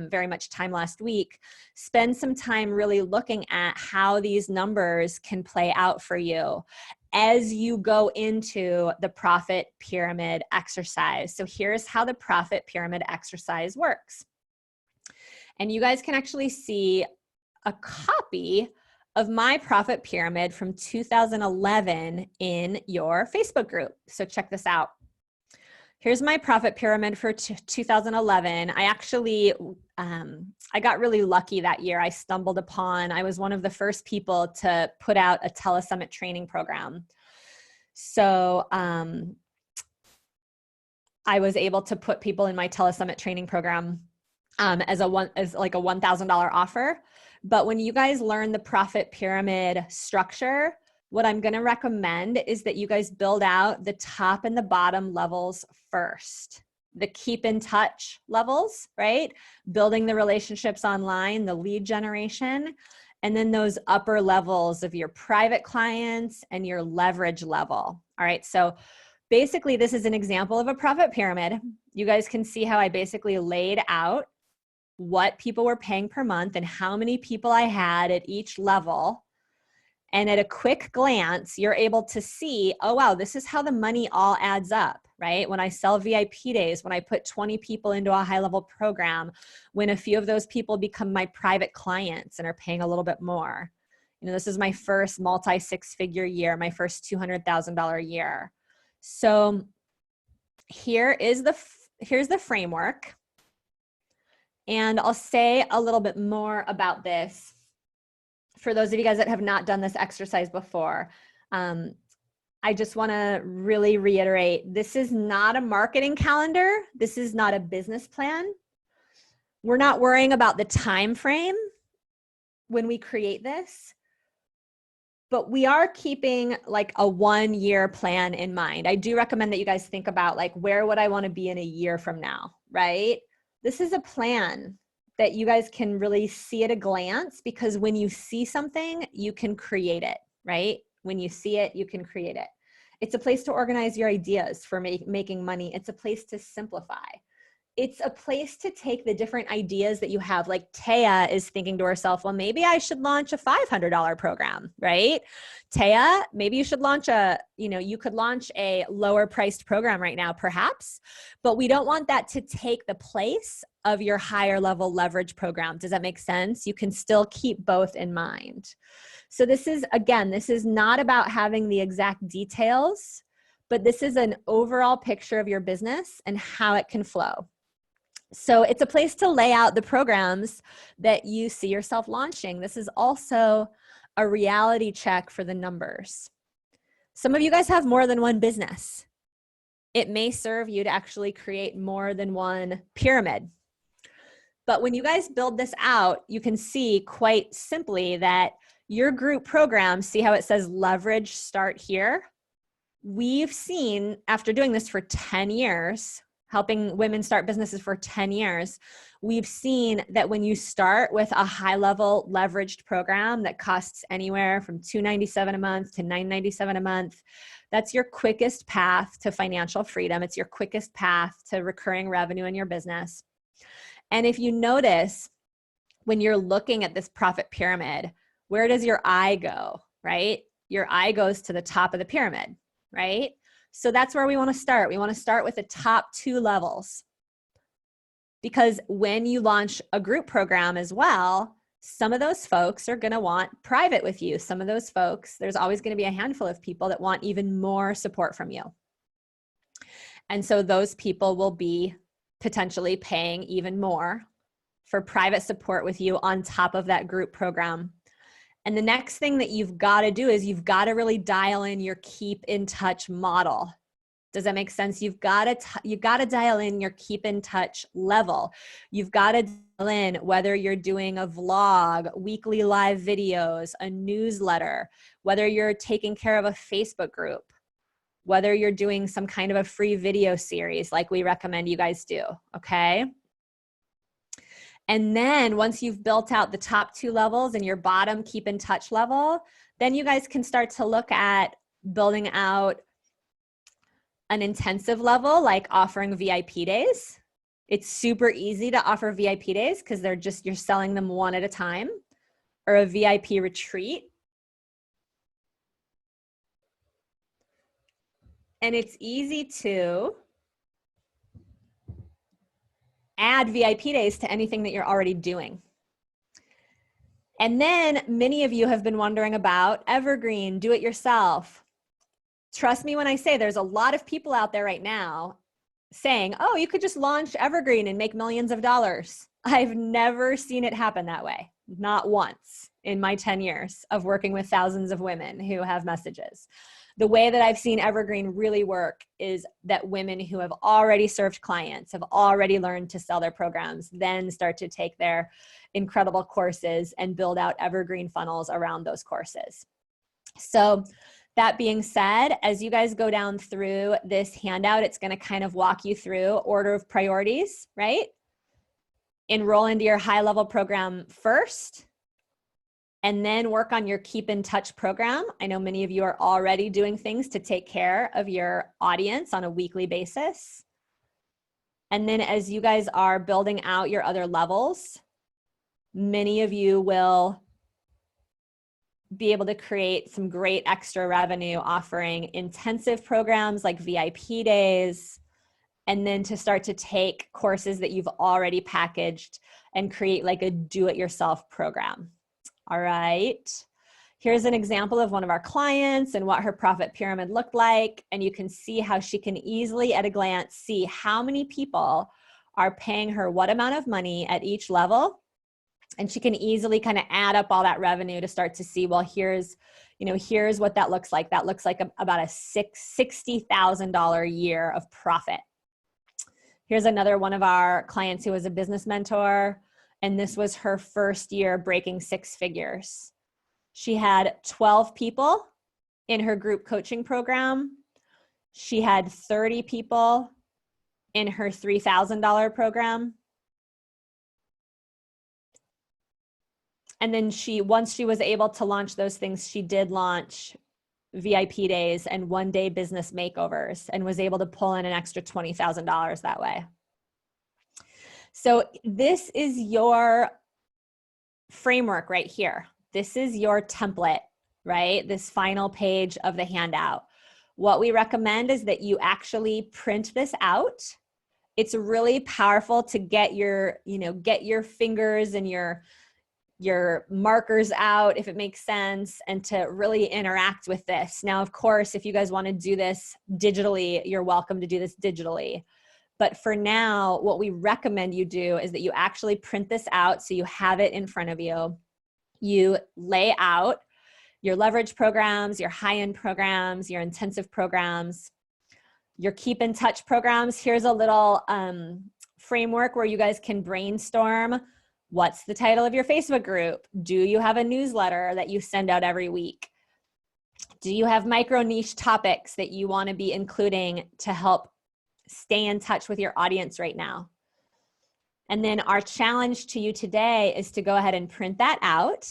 A: very much time last week, spend some time really looking at how these numbers can play out for you as you go into the profit pyramid exercise. So here's how the profit pyramid exercise works. And you guys can actually see a copy of my profit pyramid from 2011 in your Facebook group. So check this out. Here's my profit pyramid for 2011. I actually, I got really lucky that year. I was one of the first people to put out a telesummit training program. So I was able to put people in my telesummit training program as like a $1,000 offer. But when you guys learn the profit pyramid structure, what I'm going to recommend is that you guys build out the top and the bottom levels first. The keep in touch levels, right? Building the relationships online, the lead generation, and then those upper levels of your private clients and your leverage level. All right. So basically this is an example of a profit pyramid. You guys can see how I basically laid out what people were paying per month and how many people I had at each level. And at a quick glance, you're able to see, oh, wow, this is how the money all adds up, right? When I sell VIP days, when I put 20 people into a high-level program, when a few of those people become my private clients and are paying a little bit more. You know, this is my first multi-6-figure year, my first $200,000 year. So here's the framework. And I'll say a little bit more about this for those of you guys that have not done this exercise before. I just want to really reiterate, this is not a marketing calendar. This is not a business plan. We're not worrying about the time frame when we create this, but we are keeping like a 1-year plan in mind. I do recommend that you guys think about like, where would I want to be in a year from now, right? This is a plan that you guys can really see at a glance, because when you see something, you can create it, right? When you see it, you can create it. It's a place to organize your ideas for making money. It's a place to simplify. it's a place to take the different ideas that you have. Like Taya is thinking to herself, well, maybe I should launch a $500 program, right? Taya, maybe you should launch you could launch a lower priced program right now, perhaps, but we don't want that to take the place of your higher level leverage program. Does that make sense? You can still keep both in mind. So this is not about having the exact details, but this is an overall picture of your business and how it can flow. So it's a place to lay out the programs that you see yourself launching. This is also a reality check for the numbers. Some of you guys have more than one business. It may serve you to actually create more than one pyramid. But when you guys build this out, you can see quite simply that your group program, see how it says leverage start here? We've seen, after doing this for 10 years, helping women start businesses for 10 years, we've seen that when you start with a high-level leveraged program that costs anywhere from $297 a month to $997 a month, that's your quickest path to financial freedom. It's your quickest path to recurring revenue in your business. And if you notice, when you're looking at this profit pyramid, where does your eye go, right? Your eye goes to the top of the pyramid, right? So that's where we want to start. We want to start with the top 2 levels. Because when you launch a group program as well, some of those folks are going to want private with you. Some of those folks, there's always going to be a handful of people that want even more support from you. And so those people will be potentially paying even more for private support with you on top of that group program. And the next thing that you've got to do is you've got to really dial in your keep in touch model. Does that make sense? You've got to dial in your keep in touch level. You've got to dial in whether you're doing a vlog, weekly live videos, a newsletter, whether you're taking care of a Facebook group, whether you're doing some kind of a free video series like we recommend you guys do, okay? And then once you've built out the top 2 levels and your bottom keep in touch level, then you guys can start to look at building out an intensive level, like offering VIP days. It's super easy to offer VIP days because you're selling them one at a time, or a VIP retreat. And it's easy to add VIP days to anything that you're already doing. And then many of you have been wondering about evergreen, do it yourself. Trust me when I say there's a lot of people out there right now saying, oh, you could just launch evergreen and make millions of dollars. I've never seen it happen that way. Not once in my 10 years of working with thousands of women who have messages. The way that I've seen evergreen really work is that women who have already served clients, have already learned to sell their programs, then start to take their incredible courses and build out evergreen funnels around those courses. So that being said, as you guys go down through this handout, it's going to kind of walk you through order of priorities, right? Enroll into your high-level program first, and then work on your keep in touch program. I know many of you are already doing things to take care of your audience on a weekly basis. And then as you guys are building out your other levels, many of you will be able to create some great extra revenue offering intensive programs like VIP days, and then to start to take courses that you've already packaged and create like a do-it-yourself program. All right. Here's an example of one of our clients and what her profit pyramid looked like. And you can see how she can easily at a glance see how many people are paying her what amount of money at each level. And she can easily kind of add up all that revenue to start to see, well, here's what that looks like. That looks like about a $60,000 a year of profit. Here's another one of our clients who was a business mentor. And this was her first year breaking 6 figures. She had 12 people in her group coaching program. She had 30 people in her $3,000 program. And then once she was able to launch those things, she did launch VIP days and one-day business makeovers and was able to pull in an extra $20,000 that way. So this is your framework right here. This is your template, right? This final page of the handout. What we recommend is that you actually print this out. It's really powerful to get your, get your fingers and your markers out, if it makes sense, and to really interact with this. Now, of course, if you guys want to do this digitally, you're welcome to do this digitally. But for now, what we recommend you do is that you actually print this out so you have it in front of you. You lay out your leverage programs, your high-end programs, your intensive programs, your keep in touch programs. Here's a little framework where you guys can brainstorm. What's the title of your Facebook group? Do you have a newsletter that you send out every week? Do you have micro niche topics that you want to be including to help stay in touch with your audience right now? And then our challenge to you today is to go ahead and print that out.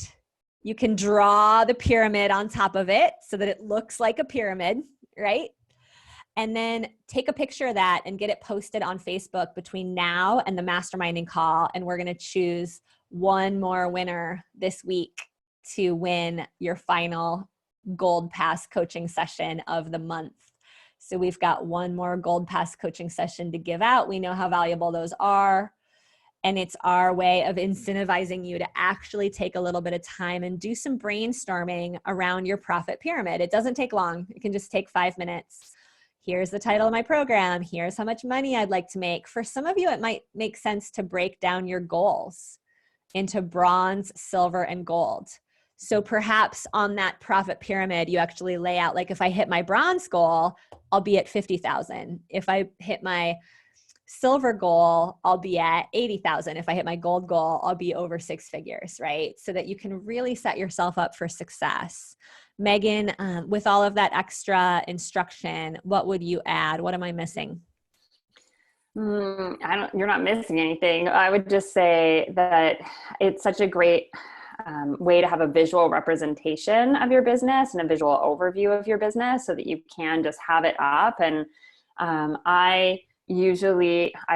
A: You can draw the pyramid on top of it so that it looks like a pyramid, right? And then take a picture of that and get it posted on Facebook between now and the masterminding call. And we're going to choose one more winner this week to win your final Gold Pass coaching session of the month. So we've got one more Gold Pass coaching session to give out. We know how valuable those are. And it's our way of incentivizing you to actually take a little bit of time and do some brainstorming around your profit pyramid. It doesn't take long. It can just take 5 minutes. Here's the title of my program. Here's how much money I'd like to make. For some of you, it might make sense to break down your goals into bronze, silver, and gold. So perhaps on that profit pyramid, you actually lay out, like, if I hit my bronze goal, I'll be at 50,000. If I hit my silver goal, I'll be at 80,000. If I hit my gold goal, I'll be over 6 figures, right? So that you can really set yourself up for success. Megan, with all of that extra instruction, what would you add? What am I missing?
B: You're not missing anything. I would just say that it's such a great way to have a visual representation of your business and a visual overview of your business so that you can just have it up. And I've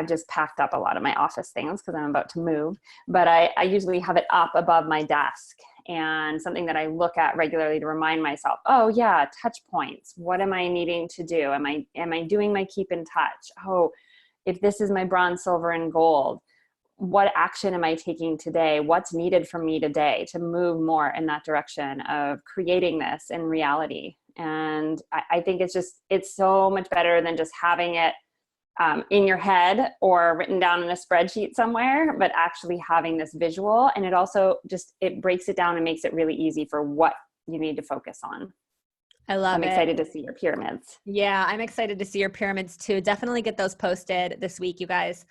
B: just packed up a lot of my office things because I'm about to move, but I usually have it up above my desk, and something that I look at regularly to remind myself, oh yeah, touch points. What am I needing to do? Am I doing my keep in touch? Oh, if this is my bronze, silver, and gold, what action am I taking today? What's needed from me today to move more in that direction of creating this in reality? And I think it's so much better than just having it in your head or written down in a spreadsheet somewhere, but actually having this visual. And it also it breaks it down and makes it really easy for what you need to focus on.
A: I love it.
B: I'm excited to see your pyramids.
A: Yeah, I'm excited to see your pyramids too. Definitely get those posted this week, you guys.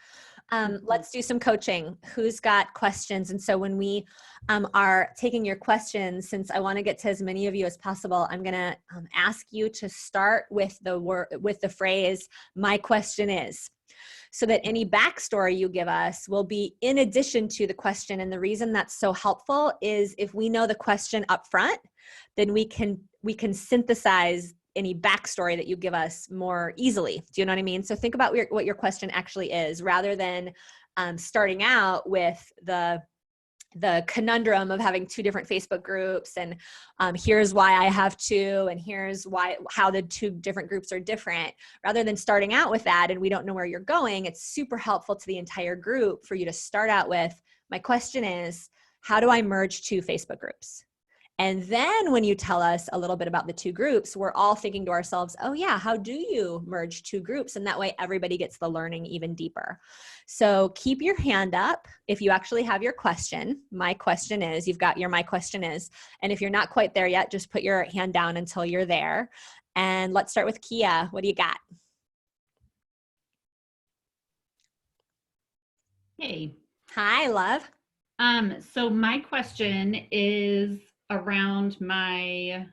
A: Let's do some coaching. Who's got questions? And so when we are taking your questions, since I want to get to as many of you as possible, I'm going to ask you to start with the phrase, "My question is," so that any backstory you give us will be in addition to the question. And the reason that's so helpful is if we know the question up front, then we can synthesize any backstory that you give us more easily. Do you know what I mean? So think about what your question actually is, rather than starting out with the conundrum of having 2 different Facebook groups and here's why I have 2 and here's how the 2 different groups are different. Rather than starting out with that and we don't know where you're going, it's super helpful to the entire group for you to start out with, my question is, how do I merge 2 Facebook groups? And then when you tell us a little bit about the 2 groups, we're all thinking to ourselves, oh yeah, how do you merge 2 groups? And that way everybody gets the learning even deeper. So keep your hand up if you actually have your question. My question is, you've got your my question is. And if you're not quite there yet, just put your hand down until you're there. And let's start with Kia. What do you got?
K: Hey.
A: Hi, love.
K: So my question is around my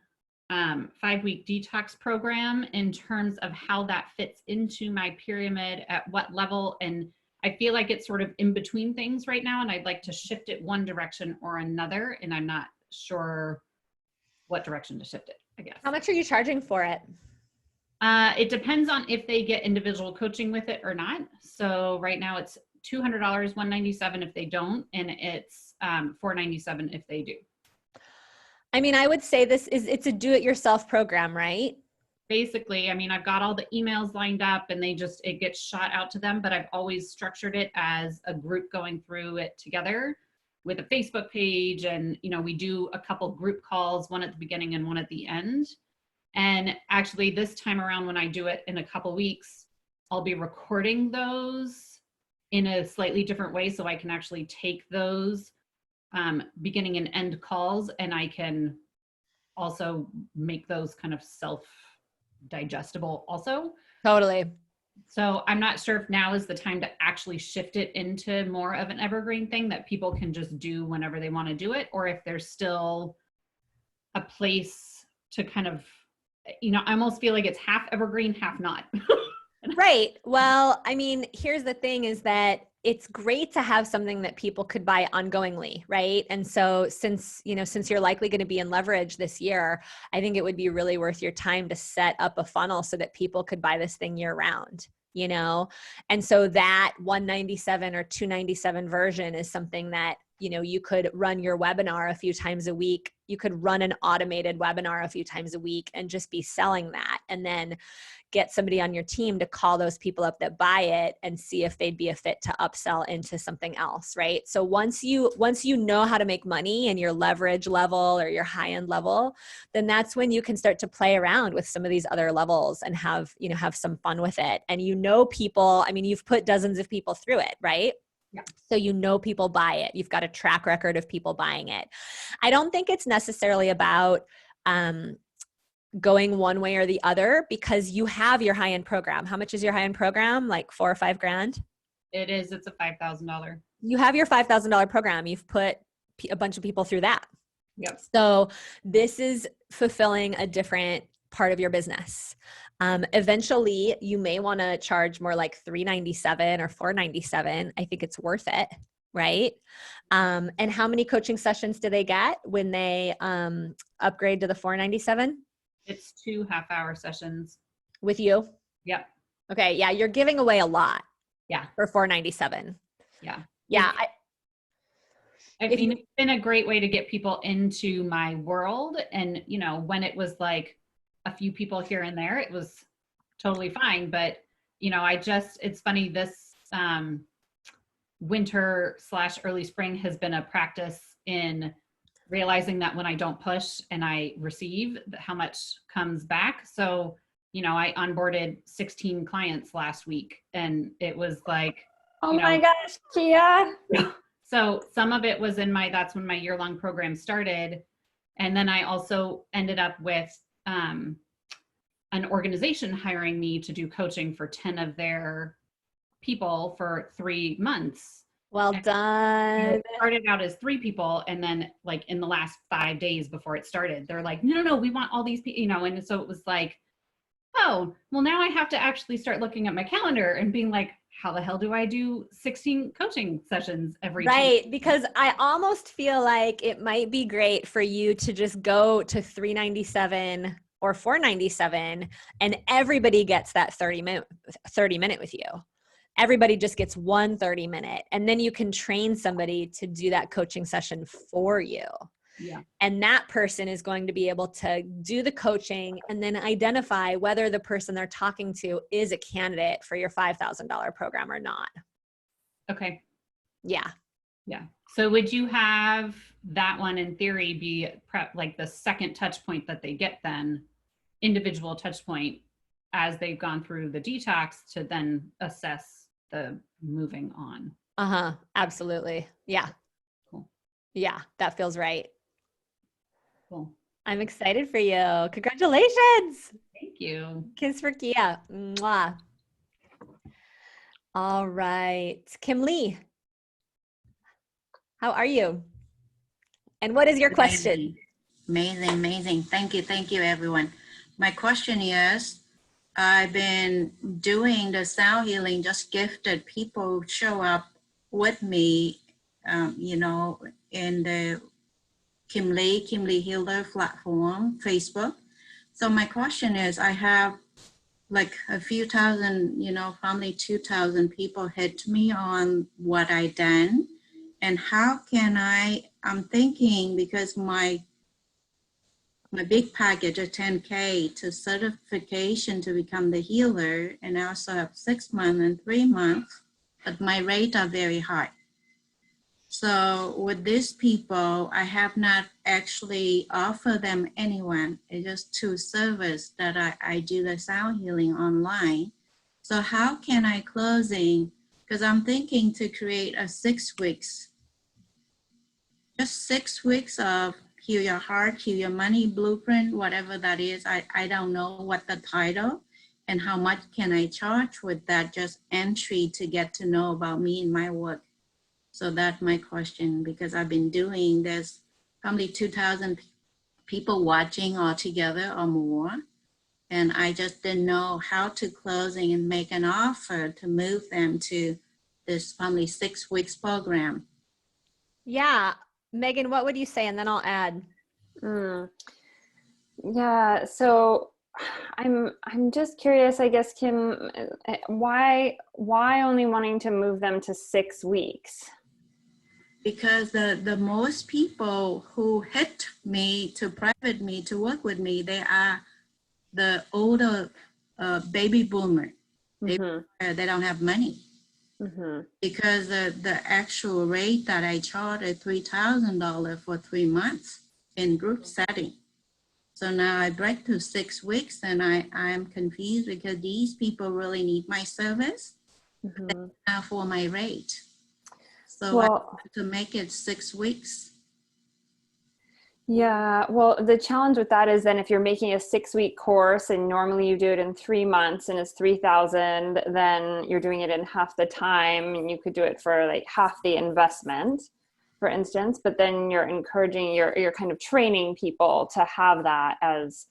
K: 5-week detox program in terms of how that fits into my pyramid, at what level. And I feel like it's sort of in between things right now, and I'd like to shift it one direction or another, and I'm not sure what direction to shift it, I guess.
A: How much are you charging for it?
K: It depends on if they get individual coaching with it or not. So right now it's $200, $197 if they don't, and it's $497 if they do.
A: I mean, I would say it's a do-it-yourself program, right?
K: Basically, I mean, I've got all the emails lined up and it gets shot out to them, but I've always structured it as a group going through it together with a Facebook page. And, you know, we do a couple group calls, one at the beginning and one at the end. And actually this time around, when I do it in a couple weeks, I'll be recording those in a slightly different way. So I can actually take those beginning and end calls, and I can also make those kind of self-digestible also.
A: Totally.
K: So I'm not sure if now is the time to actually shift it into more of an evergreen thing that people can just do whenever they want to do it, or if there's still a place to kind of, you know, I almost feel like it's half evergreen, half not.
A: Right. Well, I mean, here's the thing is that it's great to have something that people could buy ongoingly, right? And so since you're likely going to be in leverage this year, I think it would be really worth your time to set up a funnel so that people could buy this thing year round, you know? And so that 197 or 297 version is something that, you know, you could run your webinar a few times a week. You could run an automated webinar a few times a week and just be selling that, and then get somebody on your team to call those people up that buy it and see if they'd be a fit to upsell into something else, right? So once you know how to make money and your leverage level or your high-end level, then that's when you can start to play around with some of these other levels and have some fun with it. And people, I mean, you've put dozens of people through it, right?
K: Yeah.
A: So people buy it. You've got a track record of people buying it. I don't think it's necessarily about going one way or the other, because you have your high-end program. How much is your high-end program? Like $4,000 or $5,000?
K: It is. It's a $5,000.
A: You have your $5,000 program. You've put a bunch of people through that.
K: Yep.
A: So this is fulfilling a different part of your business. Eventually, you may want to charge more like $397 or $497. I think it's worth it, right? And how many coaching sessions do they get when they upgrade to the $497?
K: It's 2 half-hour sessions.
A: With you?
K: Yep.
A: Okay. Yeah. You're giving away a lot.
K: Yeah.
A: For $497.
K: Yeah.
A: Yeah.
K: I mean, it's been a great way to get people into my world. And, you know, when it was like a few people here and there, it was totally fine. But, you know, it's funny, this winter/early spring has been a practice in realizing that when I don't push and I receive, how much comes back. So, you know, I onboarded 16 clients last week, and it was like,
B: oh my gosh, Kia.
K: So some of it was that's when my year-long program started. And then I also ended up with an organization hiring me to do coaching for 10 of their people for 3 months.
A: Well done.
K: It started out as 3 people, and then like in the last 5 days before it started, they're like, no, we want all these people, you know. And so it was like, oh, well, now I have to actually start looking at my calendar and being like, how the hell do I do 16 coaching sessions every day?
A: Right, because I almost feel like it might be great for you to just go to $397 or $497, and everybody gets that 30 minute with you. Everybody just gets one 30-minute, and then you can train somebody to do that coaching session for you.
K: Yeah.
A: And that person is going to be able to do the coaching and then identify whether the person they're talking to is a candidate for your $5,000 program or not.
K: Okay.
A: Yeah.
K: Yeah. So would you have that one in theory be like the second touch point that they get, then individual touch point as they've gone through the detox to then assess the moving on?
A: Absolutely. Yeah.
K: Cool.
A: Yeah. That feels right.
K: Cool.
A: I'm excited for you. Congratulations.
K: Thank you.
A: Kiss for Kia. Mwah. All right. Kim Lee, how are you? And what is your question?
L: Amazing. Thank you, everyone. My question is, I've been doing the sound healing, just gifted people show up with me, you know, in the Kim Lee Healer platform, Facebook. So my question is, I have like a few thousand, probably 2,000 people hit me on what I done. And how can I'm thinking, because my big package of 10K to certification to become the healer, and I also have 6 months and 3 months, but my rates are very high. So with these people, I have not actually offered them anyone. It's just 2 service that I do the sound healing online. So how can I closing? Because I'm thinking to create a 6 weeks, just 6 weeks of Heal Your Heart, Heal Your Money Blueprint, whatever that is. I don't know what the title and how much can I charge with that, just entry to get to know about me and my work. So that's my question, because I've been doing this, probably 2,000 people watching altogether or more. And I just didn't know how to closing and make an offer to move them to this probably 6 weeks program.
A: Yeah. Megan, what would you say? And then I'll add.
B: Yeah. So I'm just curious, I guess, Kim, why only wanting to move them to 6 weeks?
L: Because the most people who hit me to private me to work with me, they are the older baby boomer. They don't have money. Because the actual rate that I charge is $3,000 for 3 months in group setting. So now I break to 6 weeks, and I'm confused because these people really need my service for my rate. So I have to make it 6 weeks.
B: Yeah, well, the challenge with that is then if you're making a 6-week course and normally you do it in 3 months and it's 3,000, then you're doing it in half the time, and you could do it for like half the investment, for instance. But then you're encouraging, you're kind of training people to have that as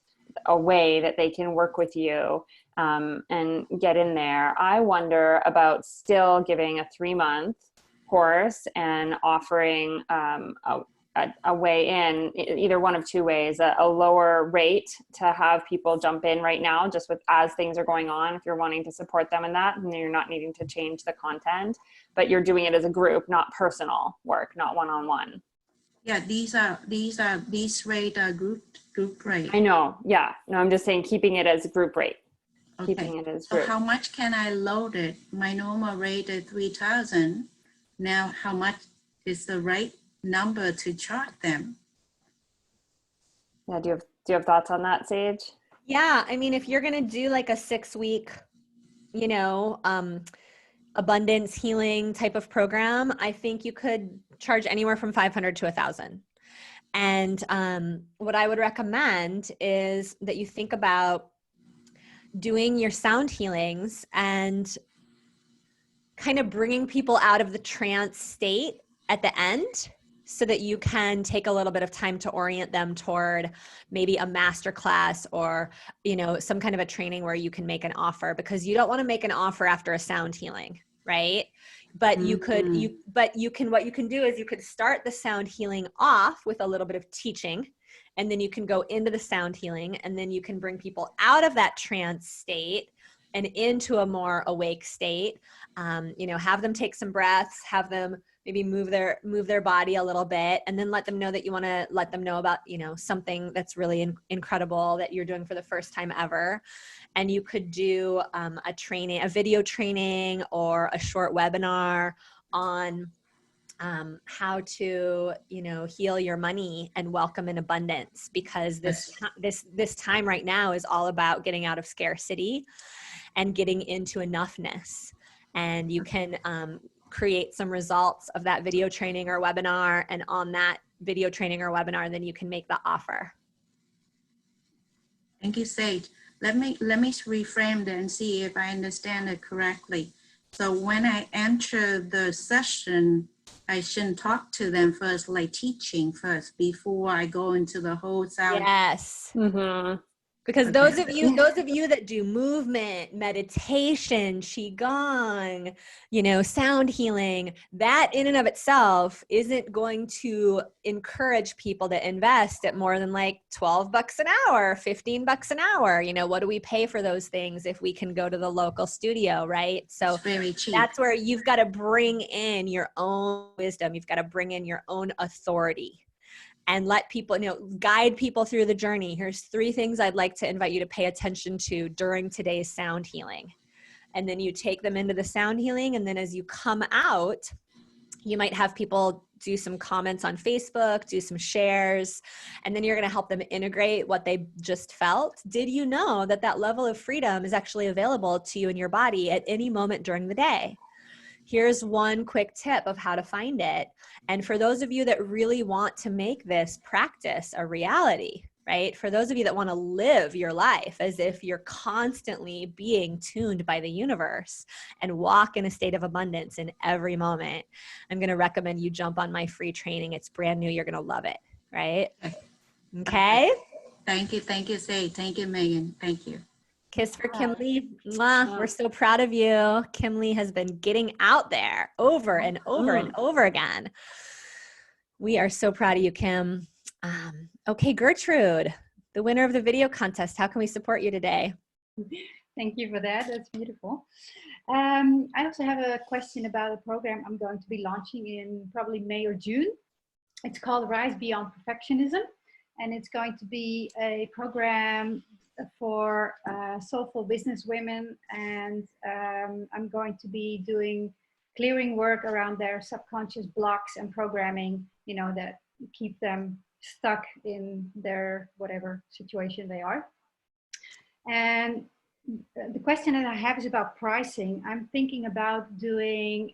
B: a way that they can work with you and get in there. I wonder about still giving a 3-month course and offering a way in, either one of 2 ways: a lower rate to have people jump in right now, just with as things are going on, if you're wanting to support them in that, and you're not needing to change the content, but you're doing it as a group, not personal work, not one-on-one.
L: Yeah, these rate are group rate.
B: I know. Yeah. No, I'm just saying keeping it as group rate.
L: Okay.
B: Keeping it as
L: so
B: group.
L: How much can I load it? My normal rate is 3,000. Now, how much is the right number to charge them?
B: Yeah. Do you have thoughts on that, Sage?
A: Yeah. I mean, if you're going to do like a 6-week, abundance healing type of program, I think you could charge anywhere from 500 to 1,000. And what I would recommend is that you think about doing your sound healings and kind of bringing people out of the trance state at the end, so that you can take a little bit of time to orient them toward maybe a master class or, some kind of a training where you can make an offer, because you don't want to make an offer after a sound healing, right? But what you can do is you could start the sound healing off with a little bit of teaching, and then you can go into the sound healing, and then you can bring people out of that trance state and into a more awake state. Have them take some breaths, have them maybe move their body a little bit, and then let them know that you want to let them know about, something that's really incredible that you're doing for the first time ever. And you could do a video training or a short webinar on how to, heal your money and welcome in abundance, because this time right now is all about getting out of scarcity and getting into enoughness. And you can create some results of that video training or webinar, and on that video training or webinar, then you can make the offer.
L: Thank you, Sage. Let me reframe that and see if I understand it correctly. So when I enter the session, I shouldn't talk to them first, like teaching first, before I go into the whole sound.
A: Yes. Because
L: Okay.
A: those of you that do movement, meditation, qigong, sound healing, that in and of itself isn't going to encourage people to invest at more than like $12 an hour, $15 an hour. What do we pay for those things if we can go to the local studio, right? So
L: It's very cheap.
A: that's where you've got to bring in your own wisdom. You've got to bring in your own authority. And let people, guide people through the journey. Here's 3 things I'd like to invite you to pay attention to during today's sound healing. And then you take them into the sound healing. And then as you come out, you might have people do some comments on Facebook, do some shares, and then you're going to help them integrate what they just felt. Did you know that that level of freedom is actually available to you in your body at any moment during the day? Here's one quick tip of how to find it. And for those of you that really want to make this practice a reality, right? For those of you that want to live your life as if you're constantly being tuned by the universe and walk in a state of abundance in every moment, I'm going to recommend you jump on my free training. It's brand new. You're going to love it, right? Okay?
L: Thank you, Say. Thank you, Megan. Thank you.
A: Kiss for Kimberly. Mwah. We're so proud of you. Kimberly has been getting out there over and over and over again. We are so proud of you, Kim. Okay, Gertrude, the winner of the video contest. How can we support you today?
I: Thank you for that. That's beautiful. I also have a question about a program I'm going to be launching in probably May or June. It's called Rise Beyond Perfectionism, and it's going to be a program for soulful business women, and I'm going to be doing clearing work around their subconscious blocks and programming, that keep them stuck in their whatever situation they are. And the question that I have is about pricing. I'm thinking about doing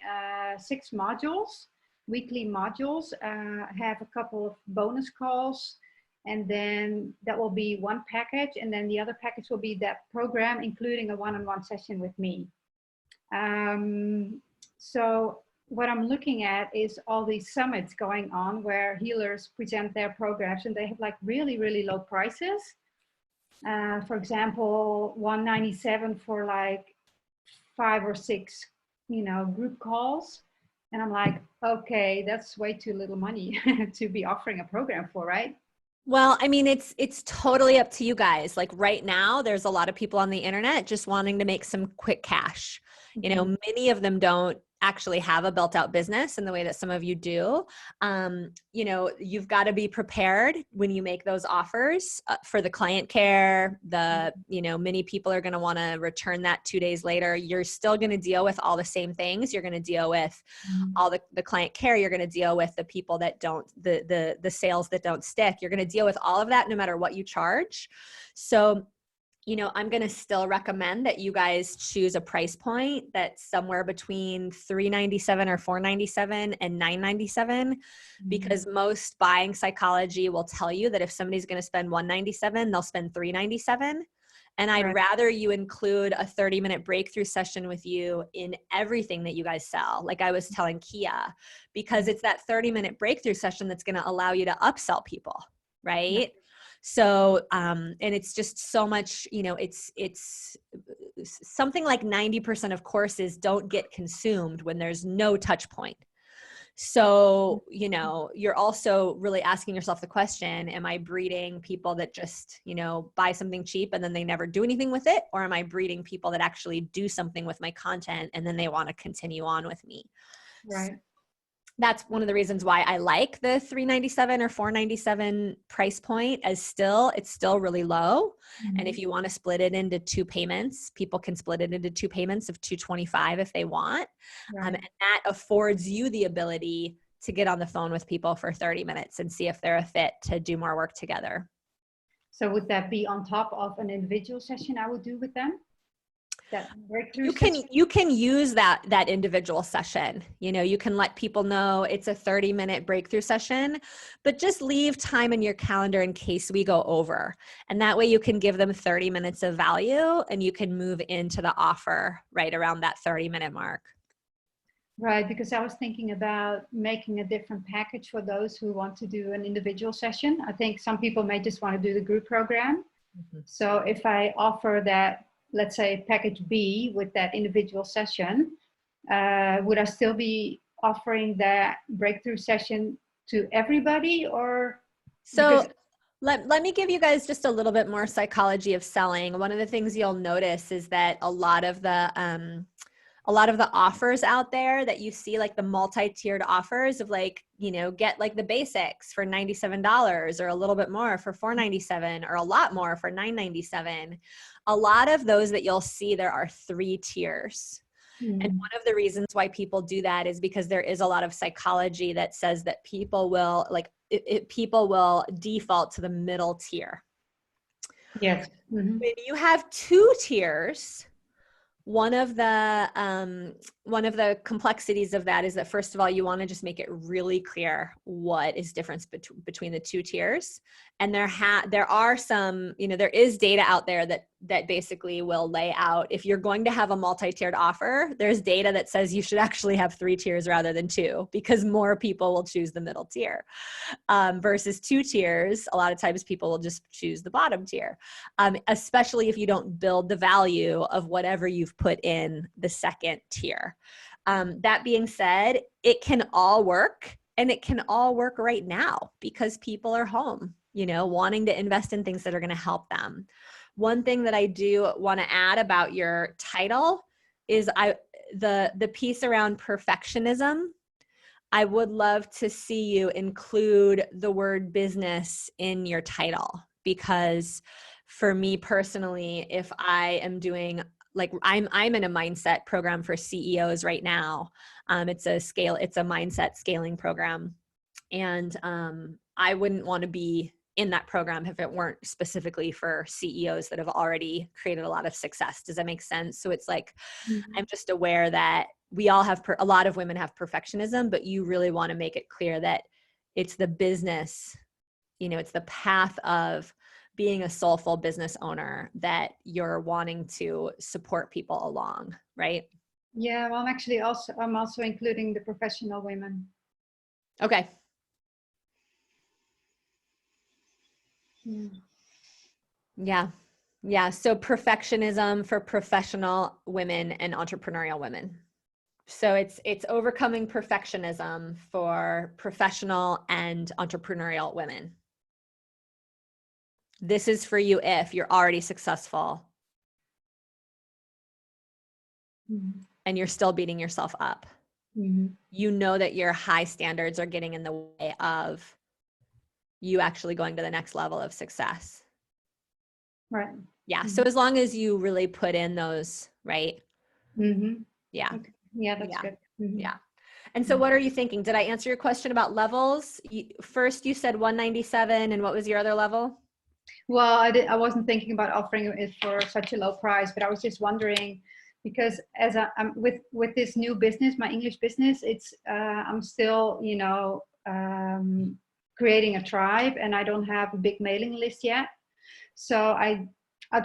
I: 6 modules, weekly modules. I have a couple of bonus calls, and then that will be one package, and then the other package will be that program, including a one-on-one session with me. So what I'm looking at is all these summits going on where healers present their programs, and they have like really, really low prices. For example, $197 for like 5 or 6, group calls. And I'm like, okay, that's way too little money to be offering a program for, right?
A: Well, I mean, it's totally up to you guys. Like right now, there's a lot of people on the internet just wanting to make some quick cash. Many of them don't actually have a built out business in the way that some of you do. You've got to be prepared when you make those offers for the client care. Many people are going to want to return that 2 days later. You're still going to deal with all the same things. You're going to deal with all the client care. You're going to deal with the people that don't, the sales that don't stick. You're going to deal with all of that no matter what you charge. So I'm going to still recommend that you guys choose a price point that's somewhere between $397 or $497 and $997, because most buying psychology will tell you that if somebody's going to spend $197, they'll spend $397. And I'd rather you include a 30-minute breakthrough session with you in everything that you guys sell. Like I was telling Kia, because it's that 30-minute breakthrough session that's going to allow you to upsell people, right? Yeah. So, and it's just so much, it's something like 90% of courses don't get consumed when there's no touch point. So, you're also really asking yourself the question, am I breeding people that just, buy something cheap and then they never do anything with it? Or am I breeding people that actually do something with my content and then they want to continue on with me?
I: Right.
A: So, that's one of the reasons why I like the $397 or $497 price point, as it's still really low. Mm-hmm. And if you want to split it into 2 payments, people can split it into 2 payments of $225 if they want. Right. And that affords you the ability to get on the phone with people for 30 minutes and see if they're a fit to do more work together.
I: So would that be on top of an individual session I would do with them?
A: You can use that individual session. You can let people know it's a 30-minute breakthrough session, but just leave time in your calendar in case we go over. And that way you can give them 30 minutes of value and you can move into the offer right around that 30-minute mark.
I: Right, because I was thinking about making a different package for those who want to do an individual session. I think some people may just want to do the group program. So if I offer that, let's say package B with that individual session, would I still be offering that breakthrough session to everybody, or?
A: So let me give you guys just a little bit more psychology of selling. One of the things you'll notice is that a lot of the offers out there that you see, like the multi-tiered offers of like, you know, get like the basics for $97 or a little bit more for $497 or a lot more for $997. A lot of those that you'll see, there are 3 tiers. And one of the reasons why people do that is because there is a lot of psychology that says that people will people will default to the middle tier.
I: Yes.
A: When you have 2 tiers, one of the complexities of that is that, first of all, you want to just make it really clear what is difference between the 2 tiers. And there are some, you know, there is data out there that basically will lay out, if you're going to have a multi-tiered offer, there's data that says you should actually have 3 tiers rather than 2, because more people will choose the middle tier, versus 2 tiers. A lot of times people will just choose the bottom tier, especially if you don't build the value of whatever you've put in the second tier. That being said, it can all work, and it can all work right now because people are home, you know, wanting to invest in things that are going to help them. One thing that I do want to add about your title is the piece around perfectionism. I would love to see you include the word business in your title, because for me personally, if I am doing, like, I'm in a mindset program for CEOs right now. It's a mindset scaling program. And I wouldn't want to be in that program if it weren't specifically for CEOs that have already created a lot of success. Does that make sense? So it's like, I'm just aware that we all have, a lot of women have perfectionism, but you really want to make it clear that it's the business, you know, it's the path of being a soulful business owner that you're wanting to support people along, right?
I: Yeah, well, I'm also including the professional women.
A: Okay. Yeah. Yeah. So perfectionism for professional women and entrepreneurial women. So it's overcoming perfectionism for professional and entrepreneurial women. This is for you if you're already successful and you're still beating yourself up. You know that your high standards are getting in the way of you actually going to the next level of success.
I: Right.
A: Yeah. So as long as you really put in those, right? Yeah.
I: Okay. Yeah, that's good.
A: Yeah. And so what are you thinking? Did I answer your question about levels? First, you said 197, and what was your other level?
I: Well, I wasn't thinking about offering it for such a low price, but I was just wondering, because as I'm with this new business, my English business, it's I'm still, you know, creating a tribe, and I don't have a big mailing list yet. So I'd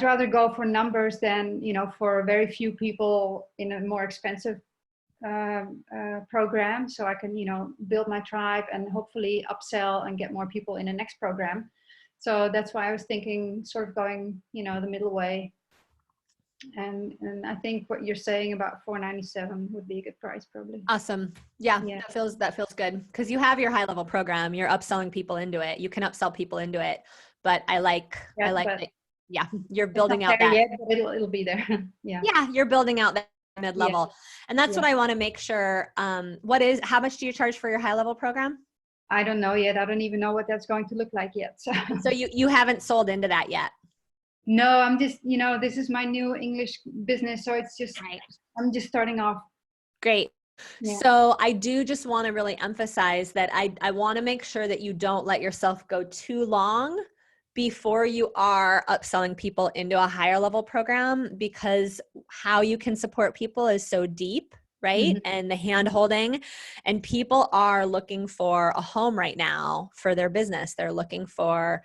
I: rather go for numbers than, you know, for very few people in a more expensive program. So I can, you know, build my tribe and hopefully upsell and get more people in the next program. So that's why I was thinking sort of going, you know, the middle way. And I think what you're saying about $497 would be a good price, probably.
A: Awesome. Yeah. That feels good, because you have your high level program. You're upselling people into it. You can upsell people into it, but I like that. Yeah, you're building out that.
I: Yet, but it'll be there. Yeah.
A: Yeah, you're building out that mid level, and that's what I want to make sure. How much do you charge for your high level program?
I: I don't know yet. I don't even know what that's going to look like yet.
A: So you haven't sold into that yet?
I: No, I'm just, you know, this is my new English business. So it's just, I'm just starting off.
A: Great. Yeah. So I do just want to really emphasize that I want to make sure that you don't let yourself go too long before you are upselling people into a higher level program, because how you can support people is so deep, right? And the hand holding, and people are looking for a home right now for their business. They're looking for,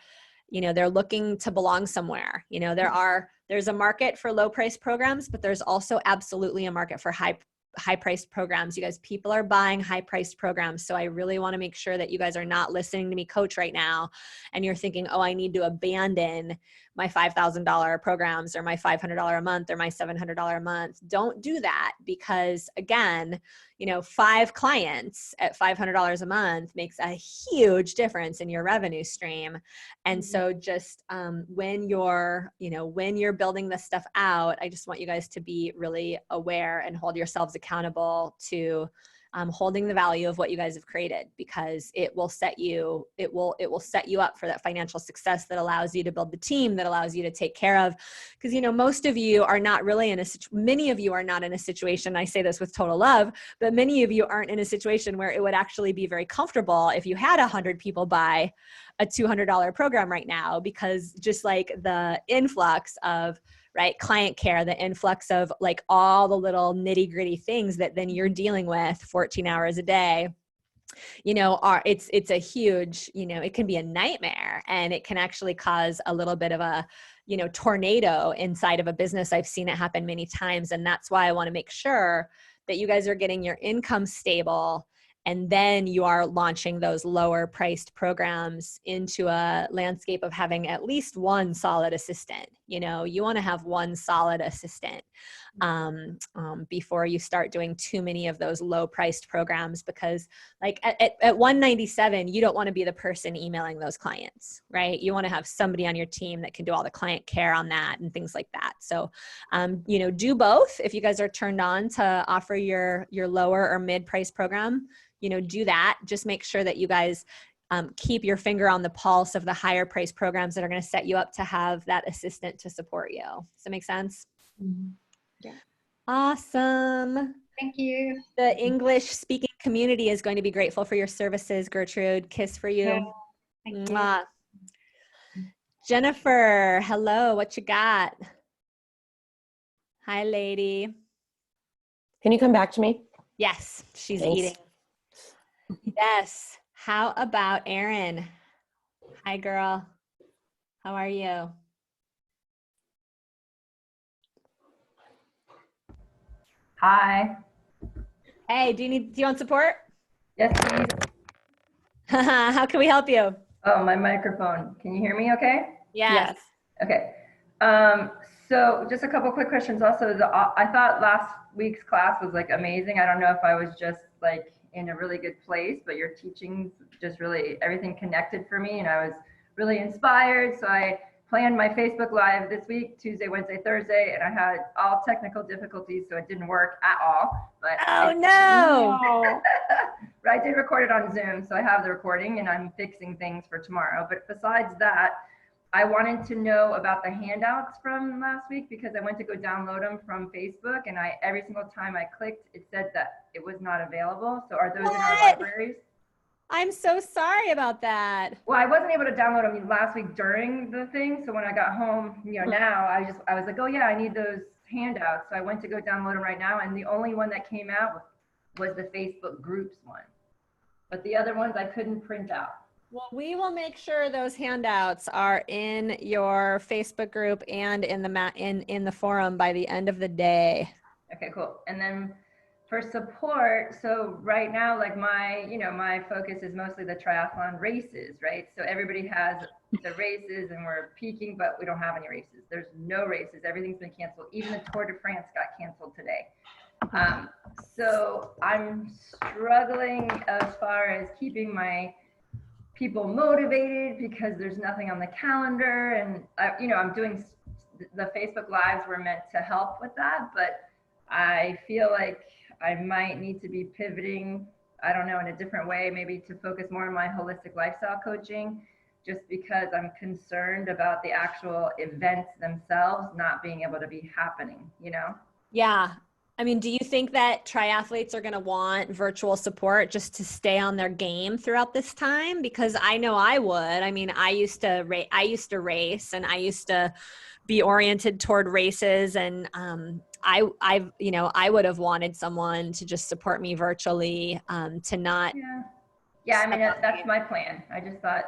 A: you know, they're looking to belong somewhere. You know, there's a market for low price programs, but there's also absolutely a market for high high priced programs. You guys, people are buying high priced programs. So I really want to make sure that you guys are not listening to me coach right now and you're thinking, oh, I need to abandon my $5,000 programs or my $500 a month or my $700 a month. Don't do that, because again, 5 clients at $500 a month makes a huge difference in your revenue stream. And so just when you're building this stuff out, I just want you guys to be really aware and hold yourselves accountable to holding the value of what you guys have created, because it will set you up for that financial success that allows you to build the team that allows you to take care of. Because most of you are not really many of you are not in a situation, I say this with total love, but many of you aren't in a situation where it would actually be very comfortable if you had 100 people buy a $200 program right now, because just like the influx of client care, the influx of like all the little nitty gritty things that then you're dealing with 14 hours a day, it's a huge, it can be a nightmare, and it can actually cause a little bit of a, tornado inside of a business. I've seen it happen many times. And that's why I want to make sure that you guys are getting your income stable, and then you are launching those lower priced programs into a landscape of having at least one solid assistant. You want to have one solid assistant before you start doing too many of those low priced programs, because like at $197, you don't want to be the person emailing those clients, right? You want to have somebody on your team that can do all the client care on that and things like that. So, do both. If you guys are turned on to offer your lower or mid price program, do that. Just make sure that you guys keep your finger on the pulse of the higher price programs that are going to set you up to have that assistant to support you. Does that make sense?
I: Mm-hmm.
A: Yeah. Awesome.
I: Thank you.
A: The English speaking community is going to be grateful for your services, Gertrude. Kiss for you.
I: Yeah. Thank you.
A: Mwah. Jennifer, hello. What you got? Hi, lady.
M: Can you come back to me?
A: Yes, she's
M: Thanks.
A: eating. Yes. How about Erin? Hi, girl. How are you?
N: Hi.
A: Hey, do you want support?
N: Yes, please.
A: How can we help you?
N: Oh, my microphone. Can you hear me okay?
A: Yes.
N: Okay. So just a couple quick questions. Also, I thought last week's class was like amazing. I don't know if I was just like in a really good place, but your teachings just really, everything connected for me, and I was really inspired. So I planned my Facebook Live this week, Tuesday, Wednesday, Thursday, and I had all technical difficulties, so it didn't work at all. But
A: no!
N: But I did record it on Zoom, so I have the recording, and I'm fixing things for tomorrow. But besides that, I wanted to know about the handouts from last week, because I went to go download them from Facebook, and every single time I clicked, it said that it was not available. So are those in our libraries?
A: I'm so sorry about that.
N: Well, I wasn't able to download them last week during the thing. So when I got home, now I was like, oh yeah, I need those handouts. So I went to go download them right now. And the only one that came out was the Facebook groups one. But the other ones I couldn't print out.
A: Well, we will make sure those handouts are in your Facebook group and in the forum by the end of the day.
N: Okay, cool. And then for support, so right now, like my focus is mostly the triathlon races, right? So everybody has the races and we're peaking, but we don't have any races. There's no races. Everything's been canceled. Even the Tour de France got canceled today. So I'm struggling as far as keeping my people motivated, because there's nothing on the calendar, and I'm doing the Facebook Lives were meant to help with that, but I feel like I might need to be pivoting, I don't know, in a different way, maybe to focus more on my holistic lifestyle coaching, just because I'm concerned about the actual events themselves not being able to be happening,
A: Yeah. I mean, do you think that triathletes are going to want virtual support just to stay on their game throughout this time? Because I know I would. I mean, I used to race, and I used to be oriented toward races, and I would have wanted someone to just support me virtually, to not.
N: Yeah. I mean, that's my plan. I just thought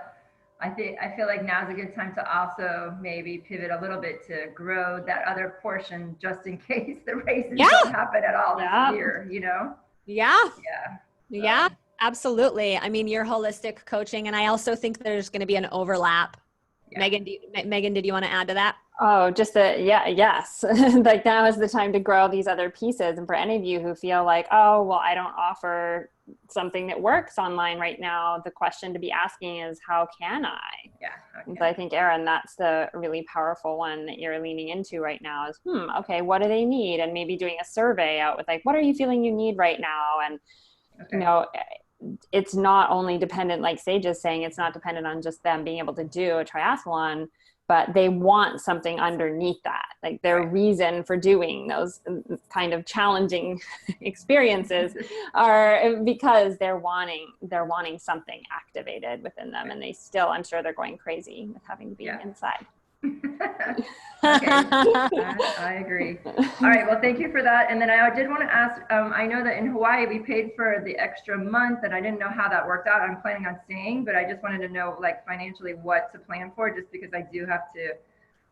N: I feel like now's a good time to also maybe pivot a little bit to grow that other portion just in case the races don't happen at all this year, you know?
A: Yeah.
N: Yeah.
A: Yeah, absolutely. I mean, you're holistic coaching, and I also think there's going to be an overlap. Yeah. Megan, did you want to add to that?
B: Oh, just that, yes. Like now is the time to grow these other pieces. And for any of you who feel like, oh, well, I don't offer something that works online right now, the question to be asking is, how can I?
N: Yeah.
B: Okay. So I think, Erin, that's the really powerful one that you're leaning into right now is, okay, what do they need? And maybe doing a survey out with like, what are you feeling you need right now? And, you know, it's not only dependent, like Sage is saying, it's not dependent on just them being able to do a triathlon, but they want something underneath that. Like their reason for doing those kind of challenging experiences are because they're wanting something activated within them. And they still, I'm sure they're going crazy with having to be inside.
N: I agree. All right, well, thank you for that. And then I did want to ask, I know that in Hawaii we paid for the extra month, and I didn't know how that worked out. I'm planning on staying, but I just wanted to know, like, financially what to plan for, just because I do have to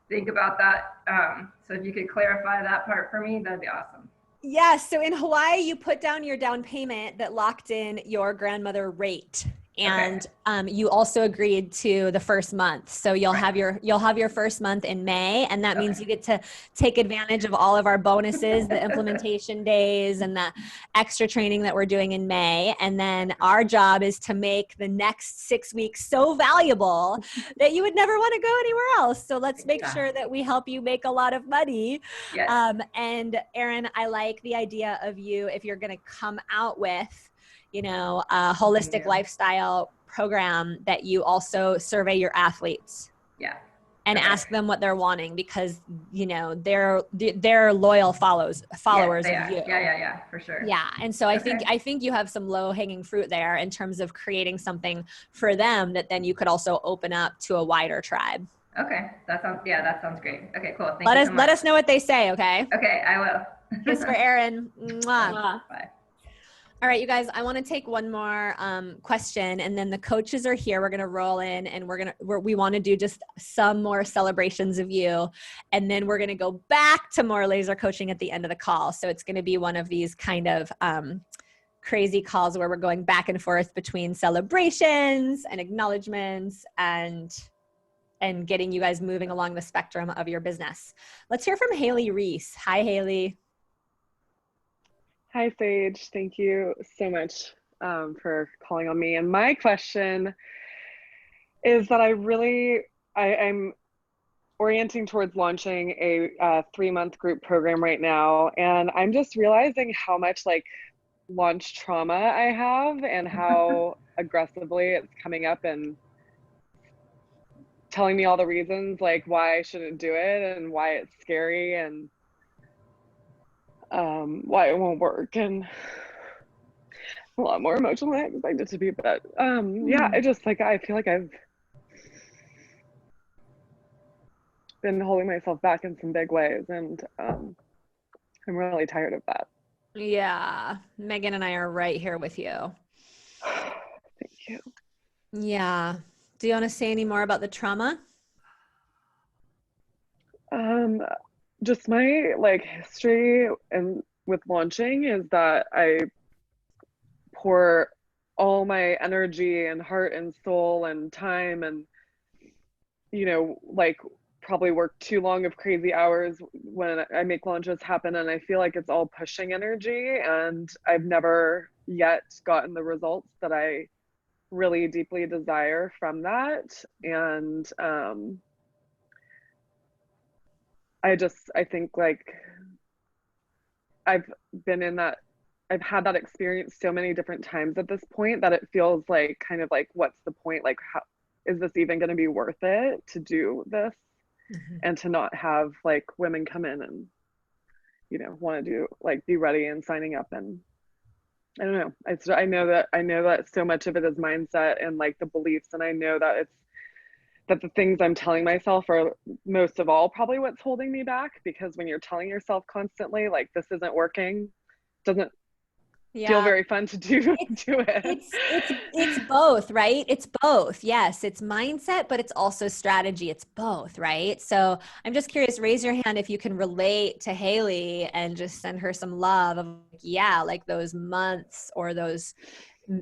N: think about that. So if you could clarify that part for me, that'd be awesome.
A: Yes. So in Hawaii, you put down your down payment that locked in your grandmother rate. And you also agreed to the first month. So you'll have your first month in May, and that means you get to take advantage of all of our bonuses, the implementation days and the extra training that we're doing in May. And then our job is to make the next 6 weeks so valuable that you would never want to go anywhere else. So let's make sure that we help you make a lot of money.
N: Yes.
A: And Erin, I like the idea of you, if you're going to come out with, you know, a holistic lifestyle program, that you also survey your athletes.
N: Yeah.
A: And ask them what they're wanting, because, you know, they're loyal followers of you.
N: Yeah, for sure.
A: Yeah. And so I think you have some low hanging fruit there in terms of creating something for them that then you could also open up to a wider tribe.
N: Okay. That sounds great. Okay, cool. Thank
A: let
N: you
A: us
N: so much.
A: Let us know what they say. Okay.
N: Okay, I will.
A: Kiss for Erin. Mwah.
N: Bye.
A: All right, you guys, I want to take one more question, and then the coaches are here. We're going to roll in, and we want to do just some more celebrations of you. And then we're going to go back to more laser coaching at the end of the call. So it's going to be one of these kind of crazy calls where we're going back and forth between celebrations and acknowledgements and getting you guys moving along the spectrum of your business. Let's hear from Haley Reese. Hi, Haley.
O: Hi, Sage. Thank you so much for calling on me. And my question is that I'm orienting towards launching a 3-month group program right now. And I'm just realizing how much like launch trauma I have and how aggressively it's coming up and telling me all the reasons like why I shouldn't do it and why it's scary and why it won't work, and a lot more emotional than I expected to be. But yeah, I just like, I feel like I've been holding myself back in some big ways, and I'm really tired of that.
A: Yeah, Megan and I are right here with you.
O: Thank you.
A: Yeah. Do you want to say any more about the trauma?
O: Just my like history and with launching is that I pour all my energy and heart and soul and time and, you know, like probably work too long of crazy hours when I make launches happen, and I feel like it's all pushing energy, and I've never yet gotten the results that I really deeply desire from that. And I think like I've had that experience so many different times at this point that it feels like kind of like, what's the point? Like, how is this even going to be worth it to do this? And to not have like women come in and, you know, want to do like be ready and signing up. And I don't know. I know that so much of it is mindset and like the beliefs, and I know that that the things I'm telling myself are most of all probably what's holding me back, because when you're telling yourself constantly like this isn't working, doesn't feel very fun to do it.
A: It's both, right? It's both. Yes, it's mindset, but it's also strategy. It's both, right? So I'm just curious, raise your hand if you can relate to Haley and just send her some love of, yeah, like those months or those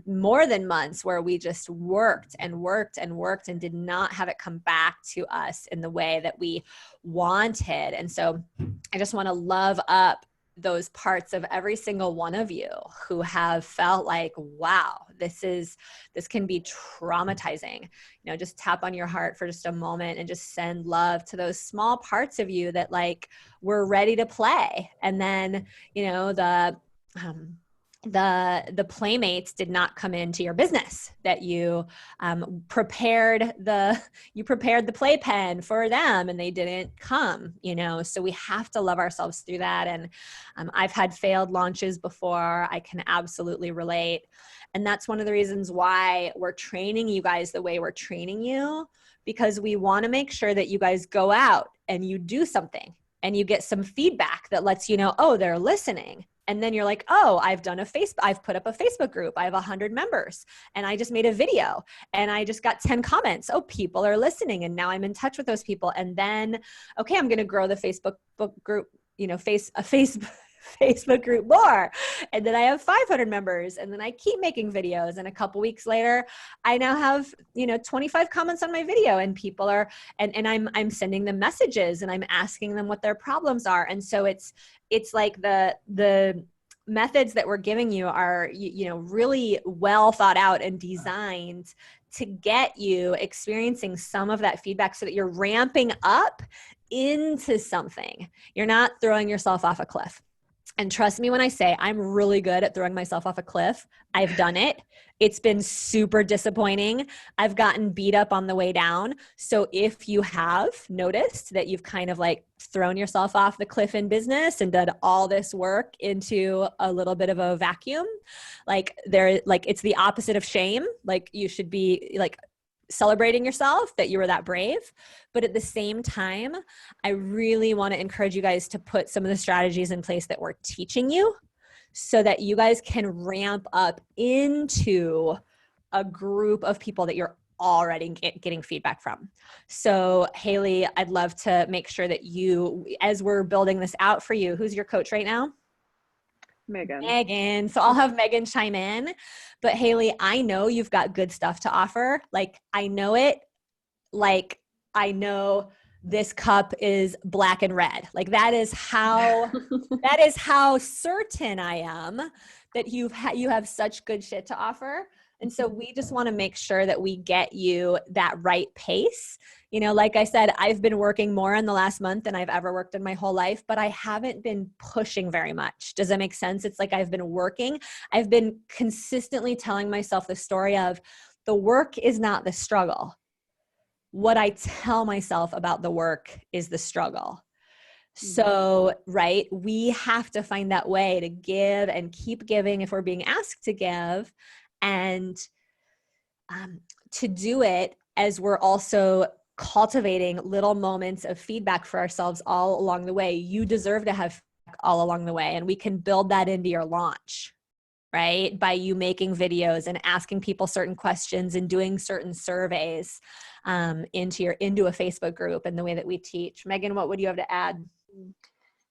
A: more than months where we just worked and worked and worked and did not have it come back to us in the way that we wanted. And so I just want to love up those parts of every single one of you who have felt like, wow, this can be traumatizing. Just tap on your heart for just a moment and just send love to those small parts of you that like were ready to play. And then, the playmates did not come into your business, that you prepared the playpen for them and they didn't come, so we have to love ourselves through that. And I've had failed launches before. I can absolutely relate. And that's one of the reasons why we're training you guys the way we're training you, because we want to make sure that you guys go out and you do something and you get some feedback that lets you know, oh, they're listening. And then you're like, oh, I've put up a Facebook group. I have 100 members and I just made a video and I just got 10 comments. Oh, people are listening. And now I'm in touch with those people. And then, okay, I'm going to grow the Facebook group, Facebook group more. And then I have 500 members and then I keep making videos. And a couple weeks later, I now have, 25 comments on my video and people are, and I'm sending them messages and I'm asking them what their problems are. And so it's like the methods that we're giving you are, really well thought out and designed to get you experiencing some of that feedback so that you're ramping up into something. You're not throwing yourself off a cliff. And trust me when I say I'm really good at throwing myself off a cliff. I've done it. It's been super disappointing. I've gotten beat up on the way down. So if you have noticed that you've kind of like thrown yourself off the cliff in business and done all this work into a little bit of a vacuum, it's the opposite of shame. Like you should be like celebrating yourself that you were that brave. But at the same time, I really want to encourage you guys to put some of the strategies in place that we're teaching you so that you guys can ramp up into a group of people that you're already getting feedback from. So Haley, I'd love to make sure that you, as we're building this out for you, who's your coach right now? Megan. So I'll have Megan chime in. But Haley, I know you've got good stuff to offer. Like, I know it. Like, I know this cup is black and red. Like that is how certain I am that you have such good shit to offer. And so we just want to make sure that we get you that right pace. Like I said, I've been working more in the last month than I've ever worked in my whole life, but I haven't been pushing very much. Does that make sense? It's like I've been working. I've been consistently telling myself the story of the work is not the struggle. What I tell myself about the work is the struggle. So, right, we have to find that way to give and keep giving if we're being asked to give, and to do it as we're also cultivating little moments of feedback for ourselves all along the way. You deserve to have feedback all along the way, and we can build that into your launch, right? By you making videos and asking people certain questions and doing certain surveys into a Facebook group and the way that we teach. Megan, what would you have to add?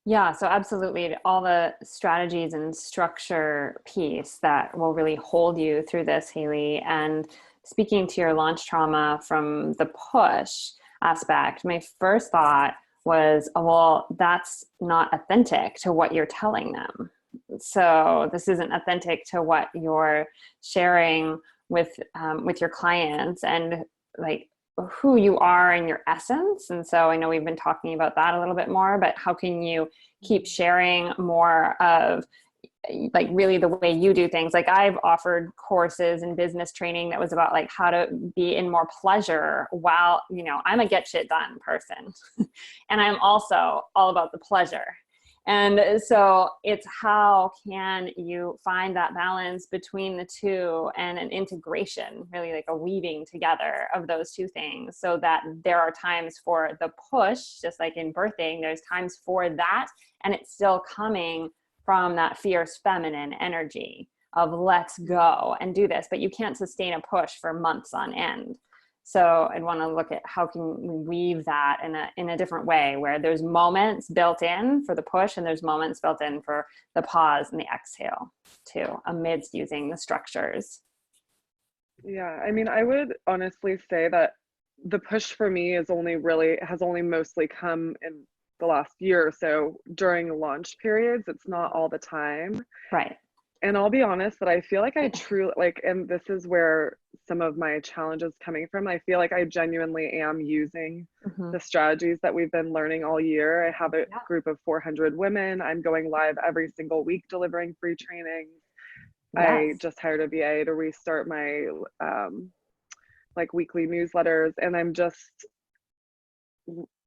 B: Yeah, so absolutely. All the strategies and structure piece that will really hold you through this, Haley. And speaking to your launch trauma from the push aspect, my first thought was, well, that's not authentic to what you're telling them. So this isn't authentic to what you're sharing with your clients and like who you are in your essence. And so I know we've been talking about that a little bit more, but how can you keep sharing more of like really the way you do things? Like I've offered courses and business training that was about like how to be in more pleasure while, I'm a get shit done person. And I'm also all about the pleasure. And so it's how can you find that balance between the two and an integration, really like a weaving together of those two things, so that there are times for the push, just like in birthing, there's times for that, and it's still coming from that fierce feminine energy of let's go and do this, but you can't sustain a push for months on end. So I'd want to look at how can we weave that in a different way, where there's moments built in for the push and there's moments built in for the pause and the exhale too, amidst using the structures.
O: Yeah, I mean, I would honestly say that the push for me has only mostly come in the last year or so during launch periods. It's not all the time.
B: Right.
O: And I'll be honest that I feel like I truly and this is where some of my challenges coming from. I feel like I genuinely am using the strategies that we've been learning all year. I have a group of 400 women. I'm going live every single week delivering free trainings.
B: Yes.
O: I just hired a VA to restart my like weekly newsletters, and I'm just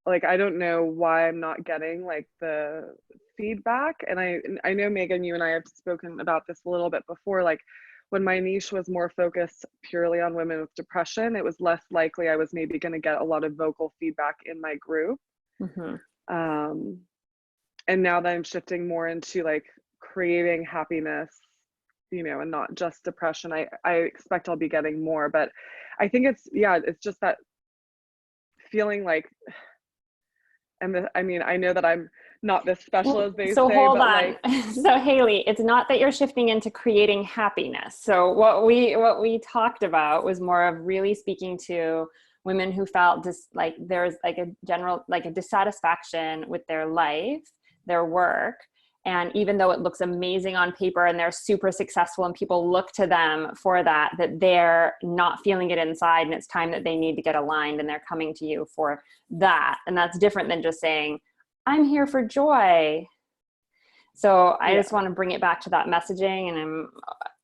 O: like, I don't know why I'm not getting like the feedback. And I know, Megan, you and I have spoken about this a little bit before, like when my niche was more focused purely on women with depression, it was less likely I was maybe going to get a lot of vocal feedback in my group. And now that I'm shifting more into like creating happiness, you know, and not just depression, I expect I'll be getting more. But I think it's just that feeling like, and I mean, I know that I'm not this special as they
B: so
O: say,
B: hold
O: but
B: on.
O: like,
B: So Haley, it's not that you're shifting into creating happiness. So what we talked about was more of really speaking to women who felt like there's like a general, like a dissatisfaction with their life, their work. And even though it looks amazing on paper and they're super successful and people look to them for that they're not feeling it inside, and it's time that they need to get aligned, and they're coming to you for that. And that's different than just saying, I'm here for joy. So I just want to bring it back to that messaging, and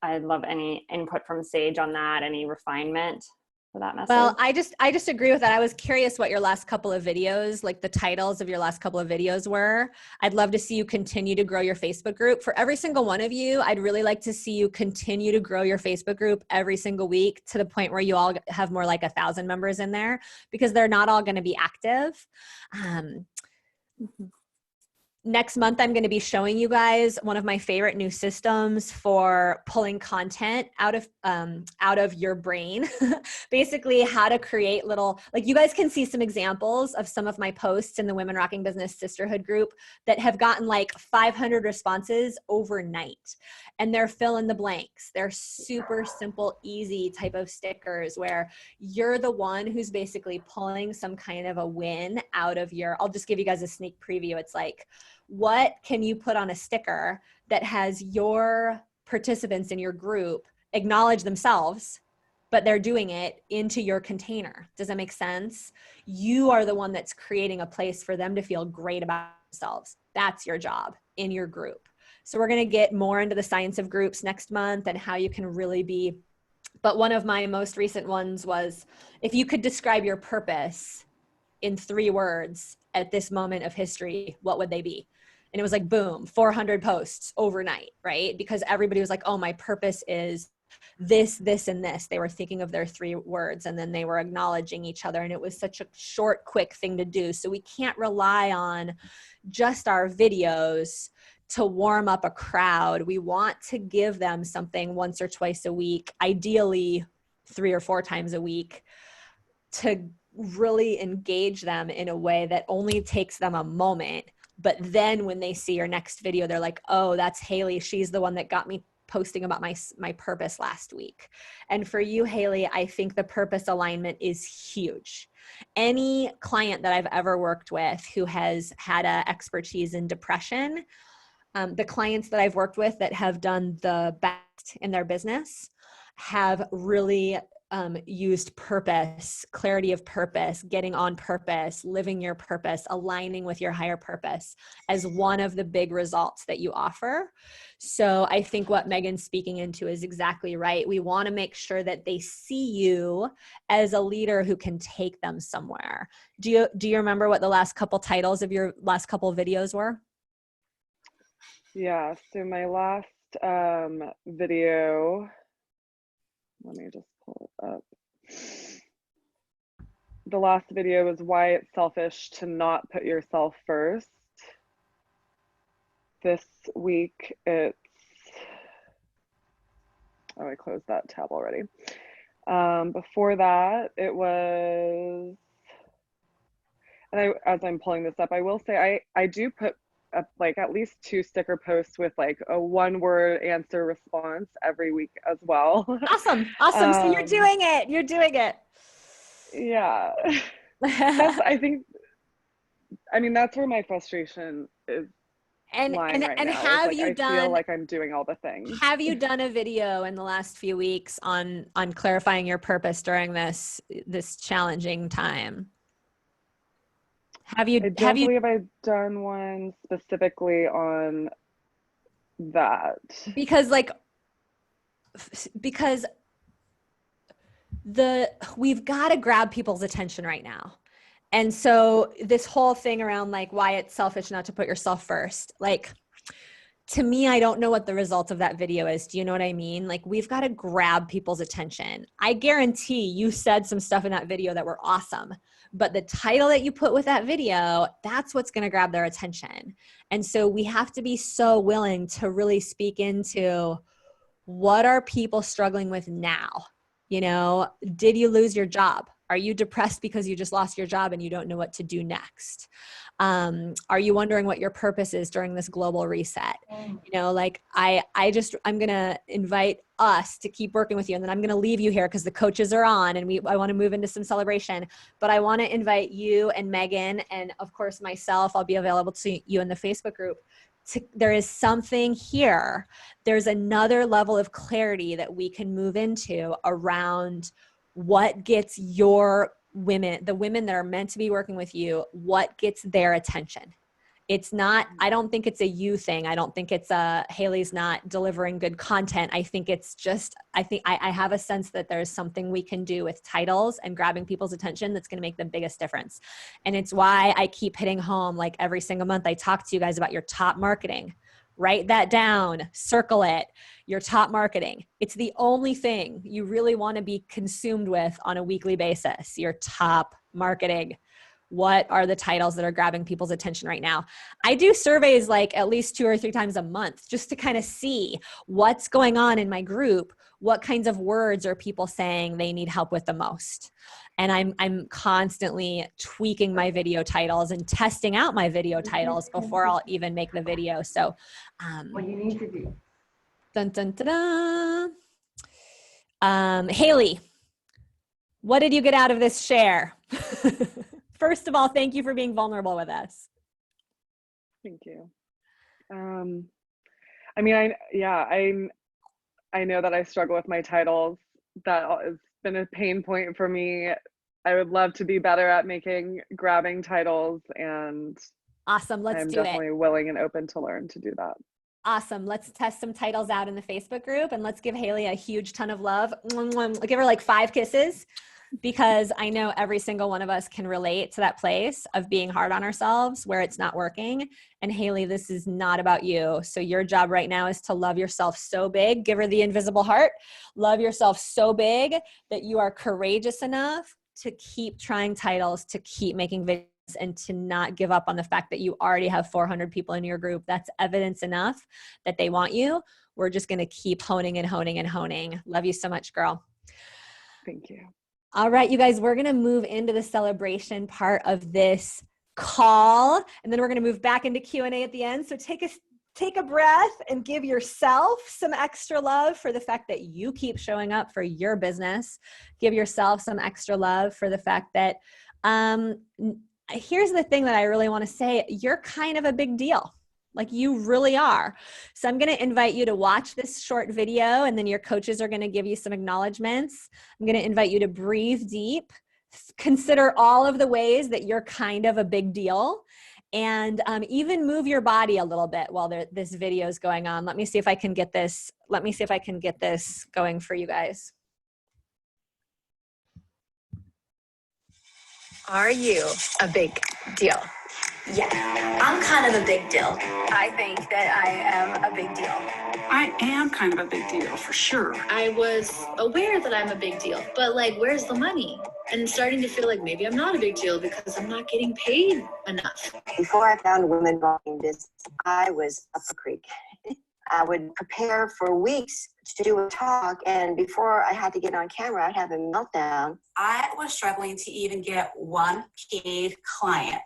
B: I'd love any input from Sage on that, any refinement for that message.
A: Well, I just agree with that. I was curious what your last couple of videos, like the titles of your last couple of videos were. I'd love to see you continue to grow your Facebook group. For every single one of you, I'd really like to see you continue to grow your Facebook group every single week to the point where you all have more like 1,000 members in there, because they're not all going to be active. Next month, I'm going to be showing you guys one of my favorite new systems for pulling content out of your brain. Basically, how to create little, like you guys can see some examples of some of my posts in the Women Rocking Business Sisterhood group that have gotten like 500 responses overnight. And they're fill in the blanks. They're super simple, easy type of stickers where you're the one who's basically pulling some kind of a win out of your, I'll just give you guys a sneak preview. It's like, what can you put on a sticker that has your participants in your group acknowledge themselves, but they're doing it into your container? Does that make sense? You are the one that's creating a place for them to feel great about themselves. That's your job in your group. So we're going to get more into the science of groups next month and how you can really be. But one of my most recent ones was, if you could describe your purpose in 3 words at this moment of history, what would they be? And it was like, boom, 400 posts overnight, right? Because everybody was like, oh, my purpose is this, this, and this. They were thinking of their 3 words, and then they were acknowledging each other. And it was such a short, quick thing to do. So we can't rely on just our videos to warm up a crowd. We want to give them something once or twice a week, ideally 3 or 4 times a week, to really engage them in a way that only takes them a moment. But then when they see your next video, they're like, oh, that's Haley. She's the one that got me posting about my purpose last week. And for you, Haley, I think the purpose alignment is huge. Any client that I've ever worked with who has had an expertise in depression, the clients that I've worked with that have done the best in their business have really used purpose, clarity of purpose, getting on purpose, living your purpose, aligning with your higher purpose as one of the big results that you offer. So I think what Megan's speaking into is exactly right. We want to make sure that they see you as a leader who can take them somewhere. Do you remember what the last couple titles of your last couple videos were?
O: Yeah, so my last video, let me just pull it up. The last video was why it's selfish to not put yourself first. this week it's, oh, I closed that tab already. Before that, it was, and as I'm pulling this up, I will say I do put up like at least 2 sticker posts with like a 1-word answer response every week as well.
A: Awesome. Awesome. So you're doing it. You're doing it.
O: Yeah. I think, I mean, that's where my frustration is lying right now.
A: Have
O: like,
A: you
O: I feel like I'm doing all the things.
A: Have you done a video in the last few weeks on clarifying your purpose during this challenging time?
O: I don't believe I've done one specifically on that.
A: Because we've got to grab people's attention right now. And so this whole thing around like why it's selfish not to put yourself first, like, to me, I don't know what the result of that video is. Do you know what I mean? Like, we've got to grab people's attention. I guarantee you said some stuff in that video that were awesome, but the title that you put with that video, that's what's going to grab their attention. And so we have to be so willing to really speak into what are people struggling with now? You know, did you lose your job? Are you depressed because you just lost your job and you don't know what to do next? Are you wondering what your purpose is during this global reset? You know, like I'm going to invite us to keep working with you, and then I'm going to leave you here because the coaches are on and I want to move into some celebration, but I want to invite you and Megan, and of course myself, I'll be available to you in the Facebook group. There is something here. There's another level of clarity that we can move into around what gets your women, the women that are meant to be working with you, what gets their attention. It's not, I don't think it's a you thing. I don't think it's a Haley's not delivering good content. I think it's just, I have a sense that there's something we can do with titles and grabbing people's attention that's going to make the biggest difference. And it's why I keep hitting home, like every single month I talk to you guys about your top marketing. Write that down, circle it, your top marketing. It's the only thing you really want to be consumed with on a weekly basis, your top marketing. What are the titles that are grabbing people's attention right now? I do surveys like at least 2 or 3 times a month just to kind of see what's going on in my group. What kinds of words are people saying they need help with the most? And I'm constantly tweaking my video titles and testing out my video titles before I'll even make the video. So,
N: what you need to do.
A: Dun, dun, dun, dun. Haley, what did you get out of this share? First of all, thank you for being vulnerable with us.
O: Thank you. I mean, I know that I struggle with my titles. That has been a pain point for me. I would love to be better at grabbing titles, and
A: awesome. I'm
O: definitely willing and open to learn to do that.
A: Awesome. Let's test some titles out in the Facebook group, and let's give Haley a huge ton of love. I'll give her like 5 kisses, because I know every single one of us can relate to that place of being hard on ourselves where it's not working. And Haley, this is not about you. So your job right now is to love yourself so big. Give her the invisible heart. Love yourself so big that you are courageous enough to keep trying titles, to keep making videos, and to not give up on the fact that you already have 400 people in your group. That's evidence enough that they want you. We're just going to keep honing and honing and honing. Love you so much, girl.
O: Thank you.
A: All right, you guys, we're going to move into the celebration part of this call, and then we're going to move back into Q&A at the end. So take a breath and give yourself some extra love for the fact that you keep showing up for your business. Give yourself some extra love for the fact that, here's the thing that I really want to say, you're kind of a big deal. Like, you really are. So I'm going to invite you to watch this short video, and then your coaches are going to give you some acknowledgments. I'm going to invite you to breathe deep, consider all of the ways that you're kind of a big deal, and even move your body a little bit while this video is going on. Let me see if I can get this. Let me see if I can get this going for you guys.
P: Are you a big deal? Yeah, I'm kind of a big deal. I think that I am a big deal.
Q: I am kind of a big deal, for sure.
P: I was aware that I'm a big deal, but like, where's the money? And starting to feel like maybe I'm not a big deal because I'm not getting paid enough.
R: Before I found Women Rocking Business, I was up the creek. I would prepare for weeks to do a talk, and before I had to get on camera, I'd have a meltdown.
S: I was struggling to even get one paid client.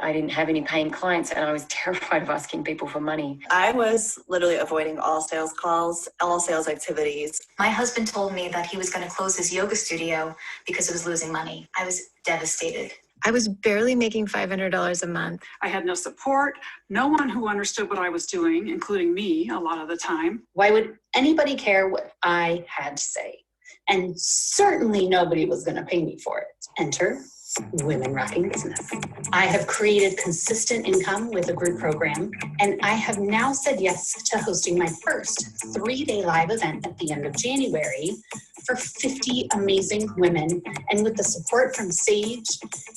T: I didn't have any paying clients, and I was terrified of asking people for money.
U: I was literally avoiding all sales calls, all sales activities.
P: My husband told me that he was going to close his yoga studio because it was losing money. I was devastated.
V: I was barely making $500 a month.
Q: I had no support, no one who understood what I was doing, including me a lot of the time.
W: Why would anybody care what I had to say? And certainly nobody was going to pay me for it. Enter Women Rocking Business. I have created consistent income with a group program, and I have now said yes to hosting my first 3-day live event at the end of January for 50 amazing women. And with the support from Sage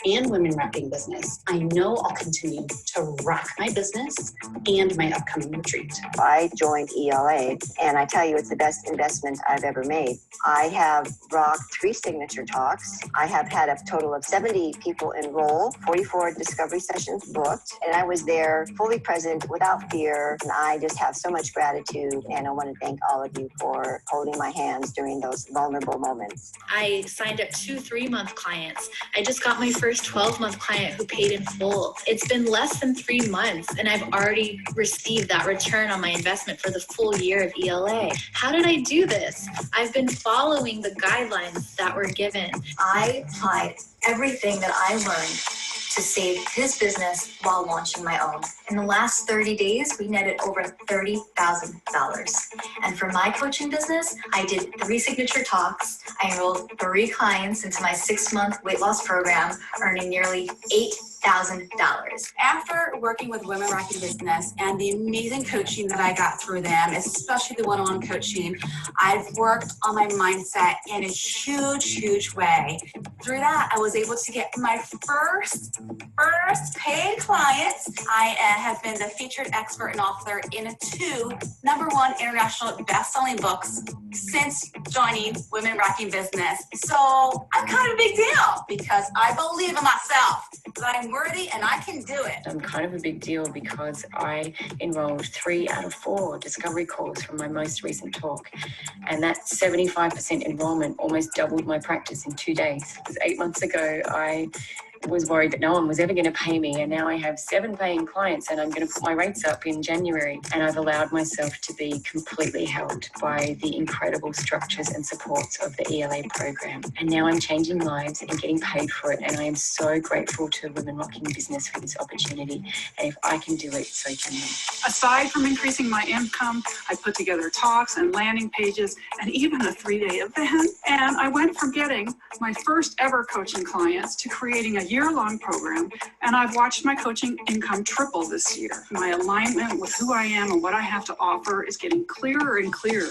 W: and Women Rocking Business, I know I'll continue to rock my business and my upcoming retreat.
R: I joined ELA, and I tell you, it's the best investment I've ever made. I have rocked 3 signature talks. I have had a total of 70 people enroll, 44 discovery sessions booked, and I was there fully present without fear. And I just have so much gratitude, and I want to thank all of you for holding my hands during those vulnerable moments.
P: I signed up 2 3-month clients. I just got my first 12-month client who paid in full. It's been less than 3 months, and I've already received that return on my investment for the full year of ELA. How did I do this? I've been following the guidelines that were given. I applied everything that I learned to save his business while launching my own. In the last 30 days, we netted over $30,000. And for my coaching business, I did 3 signature talks. I enrolled 3 clients into my 6-month weight loss program, earning nearly $8,000.
S: After working with Women Rocking Business and the amazing coaching that I got through them, especially the one-on-one coaching, I've worked on my mindset in a huge way. Through that, I was able to get my first paid clients. I have been the featured expert and author in 2 #1 international best-selling books since joining Women Rocking Business. So I'm kind of a big deal because I believe in myself, that I'm worthy and I can do it.
T: I'm kind of a big deal because I enrolled 3 out of 4 discovery calls from my most recent talk. And that 75% enrollment almost doubled my practice in 2 days. Because 8 months ago, I was worried that no one was ever going to pay me, and now I have 7 paying clients, and I'm going to put my rates up in January. And I've allowed myself to be completely held by the incredible structures and supports of the ELA program. And now I'm changing lives and getting paid for it, and I am so grateful to Women Rocking Business for this opportunity. And if I can do it, so can you.
Q: Aside from increasing my income, I put together talks and landing pages and even a 3-day event. And I went from getting my first ever coaching clients to creating a year-long program, and I've watched my coaching income triple this year. My alignment with who I am and what I have to offer is getting clearer and clearer.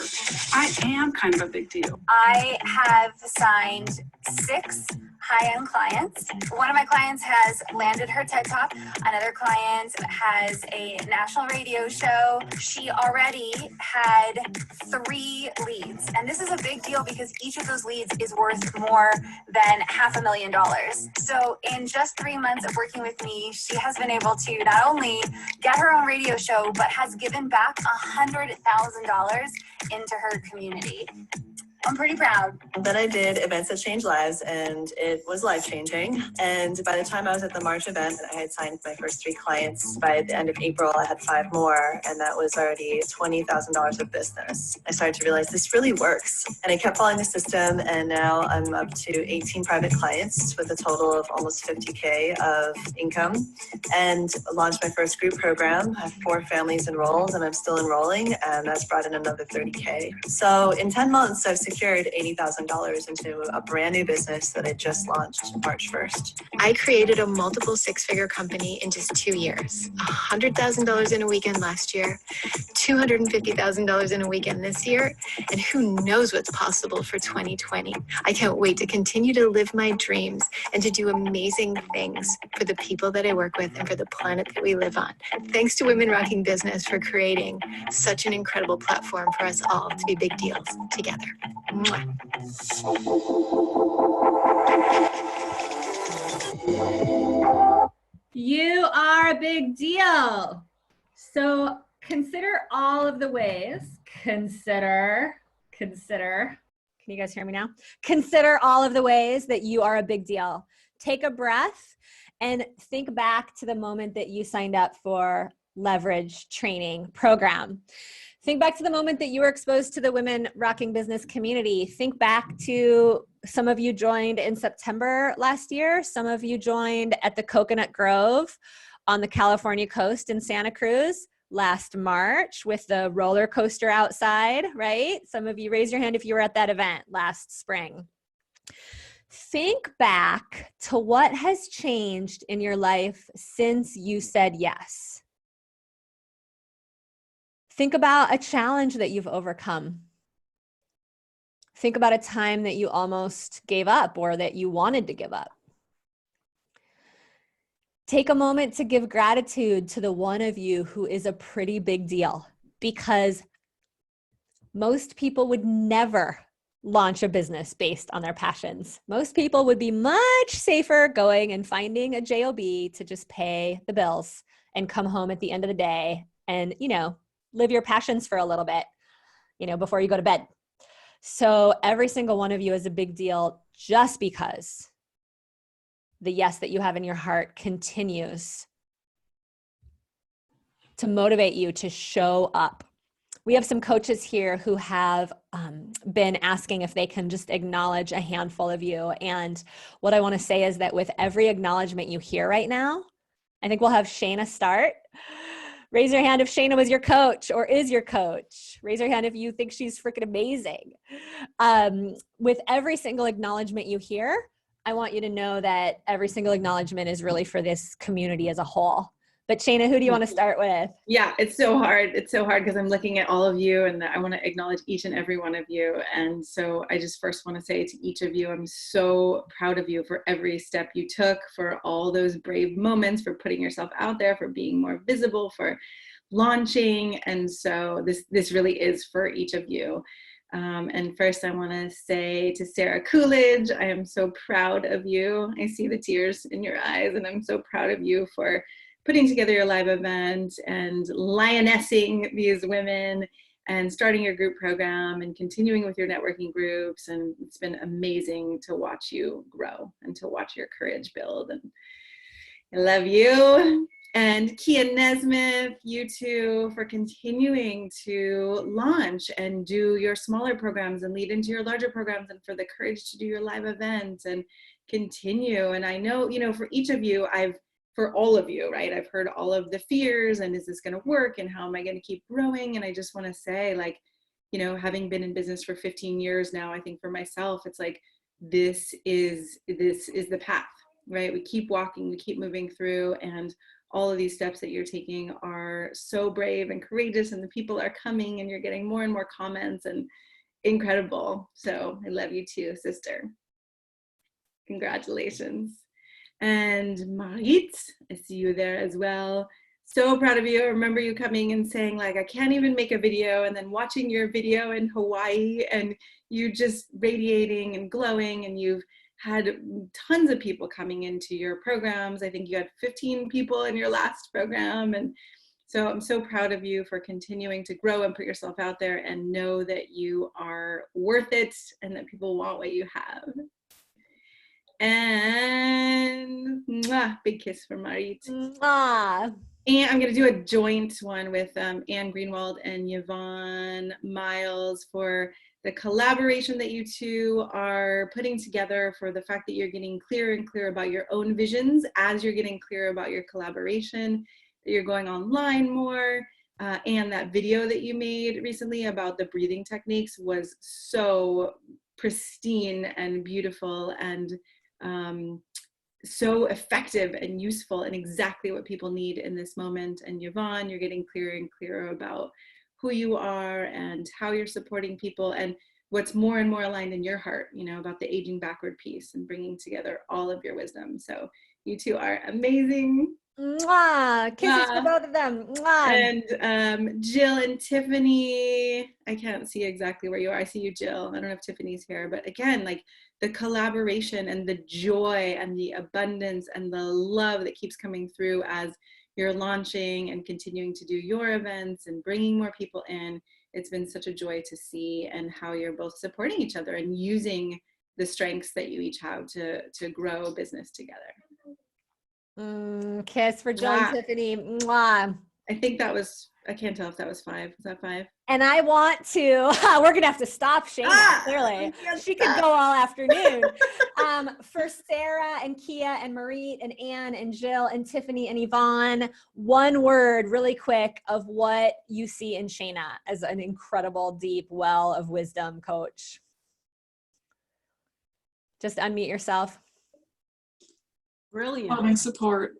Q: I am kind of a big deal.
P: I have signed 6 high-end clients. One of my clients has landed her TED Talk. Another client has a national radio show. She already had 3 leads. And this is a big deal because each of those leads is worth more than $500,000. So in just 3 months of working with me, she has been able to not only get her own radio show, but has given back $100,000 into her community. I'm pretty proud.
U: Then I did events that changed lives, and it was life-changing. And by the time I was at the March event, I had signed my first 3 clients. By the end of April, I had 5 more, and that was already $20,000 of business. I started to realize this really works. And I kept following the system, and now I'm up to 18 private clients with a total of almost $50K of income, and launched my first group program. I have 4 families enrolled, and I'm still enrolling, and that's brought in another $30K. So in 10 months, I've secured $80,000 into a brand new business that I just launched March 1st.
V: I created a multiple six-figure company in just 2 years. $100,000 in a weekend last year, $250,000 in a weekend this year, and who knows what's possible for 2020. I can't wait to continue to live my dreams and to do amazing things for the people that I work with and for the planet that we live on. Thanks to Women Rocking Business for creating such an incredible platform for us all to be big deals together. Mwah.
A: You are a big deal. So consider all of the ways, consider, can you guys hear me now? Consider all of the ways that you are a big deal. Take a breath and think back to the moment that you signed up for Leverage training program. Think back to the moment that you were exposed to the Women Rocking Business community. Think back to some of you joined in September last year. Some of you joined at the Coconut Grove on the California coast in Santa Cruz last March with the roller coaster outside, right? Some of you raise your hand if you were at that event last spring. Think back to what has changed in your life since you said yes. Think about a challenge that you've overcome. Think about a time that you almost gave up or that you wanted to give up. Take a moment to give gratitude to the one of you who is a pretty big deal, because most people would never launch a business based on their passions. Most people would be much safer going and finding a job to just pay the bills and come home at the end of the day and, live your passions for a little bit, before you go to bed. So every single one of you is a big deal just because the yes that you have in your heart continues to motivate you to show up. We have some coaches here who have been asking if they can just acknowledge a handful of you. And what I want to say is that with every acknowledgement you hear right now, I think we'll have Shayna start. Raise your hand if Shayna was your coach or is your coach. Raise your hand if you think she's freaking amazing. With every single acknowledgement you hear, I want you to know that every single acknowledgement is really for this community as a whole. But Shayna, who do you want to start with?
C: Yeah, it's so hard. It's so hard because I'm looking at all of you and I want to acknowledge each and every one of you. And so I just first want to say to each of you, I'm so proud of you for every step you took, for all those brave moments, for putting yourself out there, for being more visible, for launching. And so this really is for each of you. And first I want to say to Sarah Coolidge, I am so proud of you. I see the tears in your eyes and I'm so proud of you for putting together your live event and lionessing these women and starting your group program and continuing with your networking groups. And it's been amazing to watch you grow and to watch your courage build. And I love you. And Kia Nesmith, you too, for continuing to launch and do your smaller programs and lead into your larger programs, and for the courage to do your live events and continue. And I know, for each of you, for all of you, right? I've heard all of the fears and is this going to work and how am I going to keep growing? And I just want to say, having been in business for 15 years now, I think for myself, it's like, this is the path, right? We keep walking, we keep moving through, and all of these steps that you're taking are so brave and courageous, and the people are coming and you're getting more and more comments and incredible. So I love you too, sister. Congratulations. And Marit, I see you there as well. So proud of you. I remember you coming and saying I can't even make a video, and then watching your video in Hawaii and you just radiating and glowing, and you've had tons of people coming into your programs. I think you had 15 people in your last program. And so I'm so proud of you for continuing to grow and put yourself out there and know that you are worth it and that people want what you have. And big kiss for Marit. And I'm going to do a joint one with Anne Greenwald and Yvonne Miles for the collaboration that you two are putting together, for the fact that you're getting clearer and clearer about your own visions as you're getting clearer about your collaboration, that you're going online more, And that video that you made recently about the breathing techniques was so pristine and beautiful and so effective and useful and exactly what people need in this moment. And Yvonne, you're getting clearer and clearer about who you are and how you're supporting people and what's more and more aligned in your heart, you know, about the aging backward piece and bringing together all of your wisdom. So you two are amazing.
A: Mwah! Kisses for both of them. Mwah!
C: And Jill and Tiffany, I can't see exactly where you are. I see you, Jill. I don't know if Tiffany's here, but again, like the collaboration and the joy and the abundance and the love that keeps coming through as you're launching and continuing to do your events and bringing more people in. It's been such a joy to see, and how you're both supporting each other and using the strengths that you each have to grow business together.
A: Kiss for Jill and Tiffany. Mwah.
C: I think that was, I can't tell if that was 5. Was that 5?
A: And I want to, we're going to have to stop Shayna, clearly. She could go all afternoon. For Sarah and Kia and Marie and Anne and Jill and Tiffany and Yvonne, one word really quick of what you see in Shayna as an incredible, deep well of wisdom coach. Just unmute yourself.
D: Brilliant.
Q: Loving support.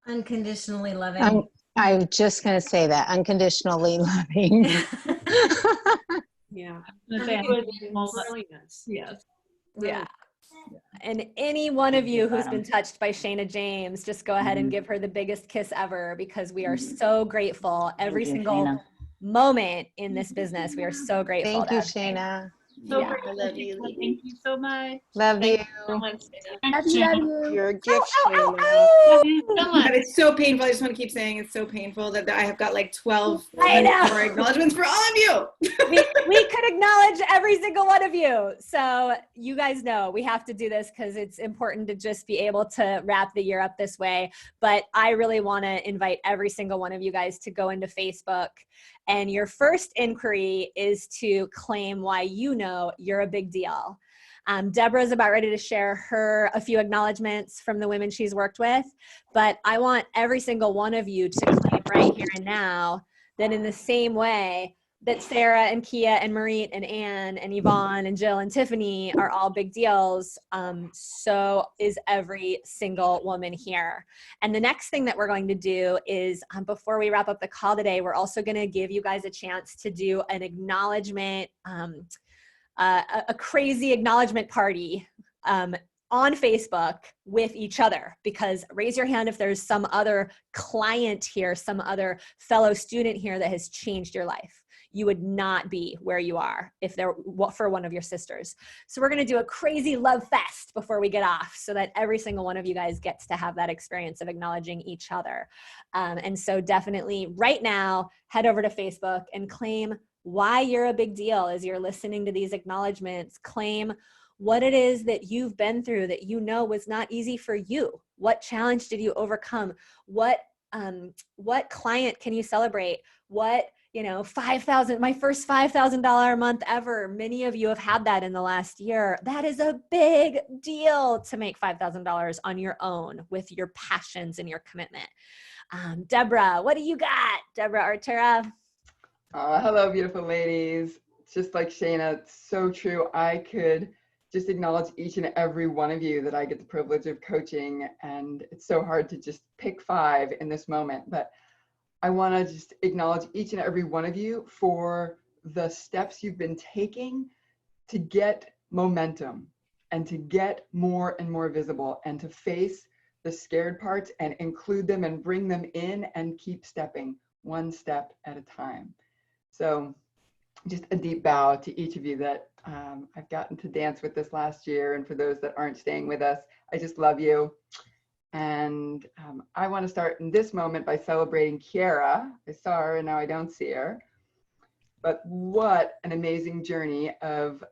G: Unconditionally loving.
E: I'm just going to say that, unconditionally loving.
D: Yeah.
K: Brilliance. Yes.
A: Yeah. And any one of you who's been touched by Shayna James, just go ahead and give her the biggest kiss ever, because we are so grateful every single moment in this business. We are so grateful.
E: Thank you, Shayna.
K: So
A: Yeah.
K: grateful. Thank you so much.
E: Love you.
A: Love you.
O: You're a gift,
A: Love
K: you so much.
C: But it's so painful. I just want to keep saying it's so painful that I have got like 12
A: I know.
C: more acknowledgements for all of you.
A: we could acknowledge every single one of you. So you guys know we have to do this because it's important to just be able to wrap the year up this way. But I really want to invite every single one of you guys to go into Facebook. And your first inquiry is to claim why you know you're a big deal. Deborah's about ready to share a few acknowledgements from the women she's worked with, but I want every single one of you to claim right here and now that in the same way that Sarah and Kia and Marie and Anne and Yvonne and Jill and Tiffany are all big deals, so is every single woman here. And the next thing that we're going to do is, before we wrap up the call today, we're also going to give you guys a chance to do an acknowledgement, a crazy acknowledgement party on Facebook with each other, because raise your hand if there's some other client here, some other fellow student here that has changed your life. You would not be where you are if they're for one of your sisters. So we're going to do a crazy love fest before we get off, so that every single one of you guys gets to have that experience of acknowledging each other. And so definitely right now, head over to Facebook and claim why you're a big deal as you're listening to these acknowledgements. Claim what it is that you've been through that you know was not easy for you. What challenge did you overcome? What client can you celebrate? What, my first $5,000 a month ever. Many of you have had that in the last year. That is a big deal to make $5,000 on your own with your passions and your commitment. Deborah, what do you got? Deborah Artura.
F: Hello, beautiful ladies. Just like Shayna, it's so true. I could just acknowledge each and every one of you that I get the privilege of coaching, and it's so hard to just pick 5 in this moment, but I want to just acknowledge each and every one of you for the steps you've been taking to get momentum and to get more and more visible and to face the scared parts and include them and bring them in and keep stepping one step at a time. So just a deep bow to each of you that I've gotten to dance with this last year. And for those that aren't staying with us, I just love you. And I want to start in this moment by celebrating Kiara. I saw her and now I don't see her. But what an amazing journey of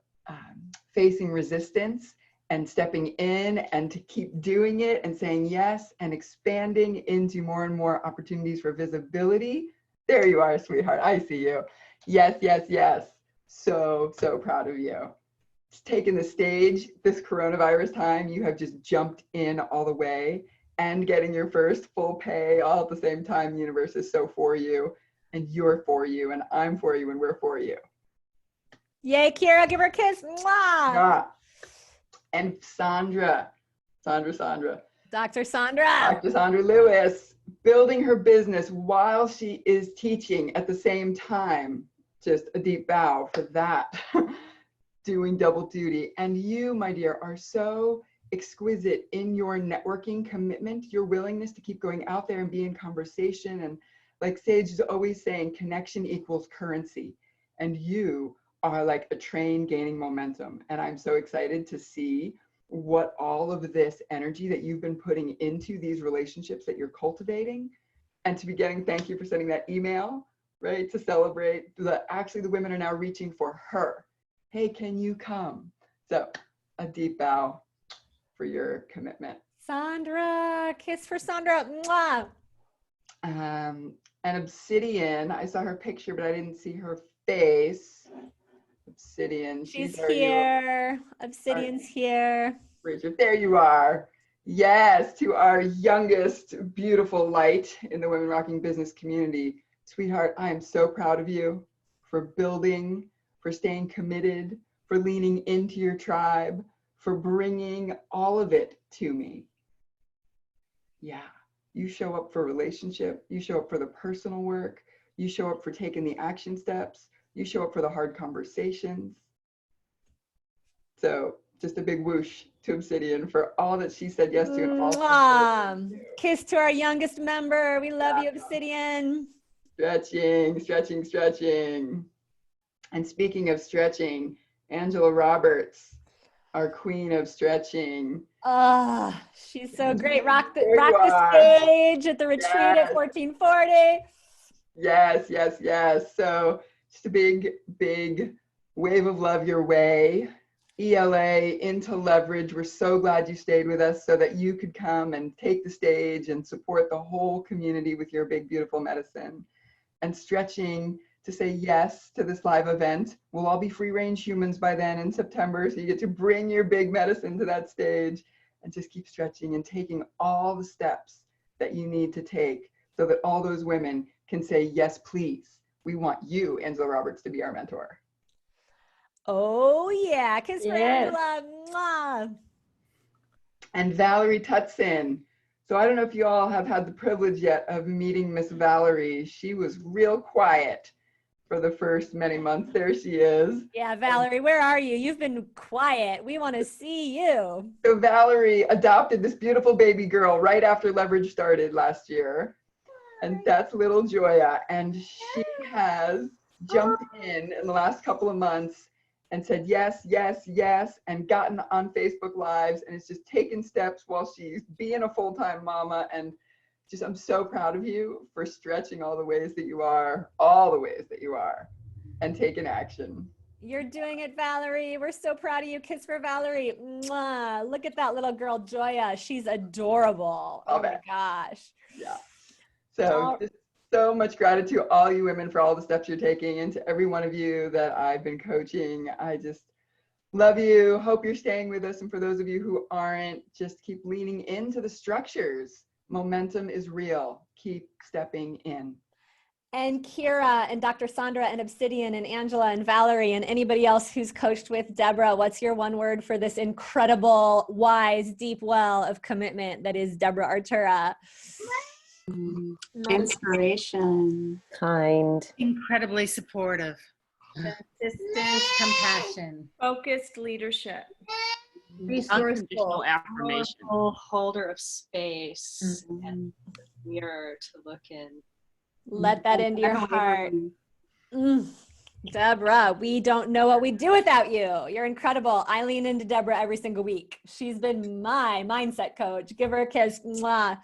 F: facing resistance and stepping in and to keep doing it and saying yes and expanding into more and more opportunities for visibility. There you are, sweetheart. I see you. Yes, yes, yes. So, so proud of you. It's taken the stage this coronavirus time. You have just jumped in all the way and getting your first full pay all at the same time. The universe is so for you, and you're for you, and I'm for you, and we're for you.
A: Yay, Kira, give her a kiss. Mwah!
F: Yeah. And Sandra.
A: Dr. Sandra.
F: Dr. Sandra Lewis, building her business while she is teaching at the same time. Just a deep bow for that. Doing double duty. And you, my dear, are so exquisite in your networking commitment, your willingness to keep going out there and be in conversation. And like Sage is always saying, connection equals currency. And you are like a train gaining momentum. And I'm so excited to see what all of this energy that you've been putting into these relationships that you're cultivating, and to be getting, thank you for sending that email, right? To celebrate that actually the women are now reaching for her. Hey, can you come? So a deep bow for your commitment.
A: Sandra, kiss for Sandra. Mwah!
F: And Obsidian, I saw her picture, but I didn't see her face. Obsidian,
A: she's here. Obsidian's here.
F: Bridget, there you are. Yes, to our youngest beautiful light in the Women Rocking Business community. Sweetheart, I am so proud of you for building, for staying committed, for leaning into your tribe, for bringing all of it to me. Yeah, you show up for relationship, you show up for the personal work, you show up for taking the action steps, you show up for the hard conversations. So just a big whoosh to Obsidian for all that she said yes to. And all
A: kiss to our youngest member. We love you, Obsidian.
F: Stretching, stretching, stretching. And speaking of stretching, Angela Roberts, our queen of stretching.
A: Oh, she's so great. Rock the stage at the retreat at 1440.
F: Yes, yes, yes. So just a big, big wave of love your way. ELA into Leverage. We're so glad you stayed with us so that you could come and take the stage and support the whole community with your big, beautiful medicine. And stretching to say yes to this live event. We'll all be free range humans by then in September. So you get to bring your big medicine to that stage and just keep stretching and taking all the steps that you need to take so that all those women can say, yes, please. We want you, Angela Roberts, to be our mentor.
A: Oh, yeah. Kiss for Angela. Mwah.
F: And Valerie Tutson. So I don't know if you all have had the privilege yet of meeting Miss Valerie. She was real quiet for the first many months. There she is.
A: Yeah, Valerie, where are you? You've been quiet. We want to see you.
F: So Valerie adopted this beautiful baby girl right after Leverage started last year. And that's little Joya. And she has jumped in the last couple of months and said yes, yes, yes, and gotten on Facebook Lives, and it's just taken steps while she's being a full-time mama. And just, I'm so proud of you for stretching all the ways that you are, and taking action.
A: You're doing it, Valerie. We're so proud of you. Kiss for Valerie. Mwah. Look at that little girl, Joya. She's adorable. Oh my gosh.
F: Yeah. So just so much gratitude to all you women for all the steps you're taking, and to every one of you that I've been coaching. I just love you. Hope you're staying with us. And for those of you who aren't, just keep leaning into the structures. Momentum is real. Keep stepping in.
A: And Kira and Dr. Sandra and Obsidian and Angela and Valerie and anybody else who's coached with Deborah, what's your one word for this incredible, wise, deep well of commitment that is Deborah Artura?
D: Inspiration.
M: Kind.
H: Incredibly supportive.
G: Consistent compassion.
D: Focused leadership.
H: Unconditional affirmation.
D: Holder of space and mirror to look in.
A: Let that into your heart. Deborah, we don't know what we'd do without you. You're incredible. I lean into Deborah every single week. She's been my mindset coach. Give her a kiss. Mwah.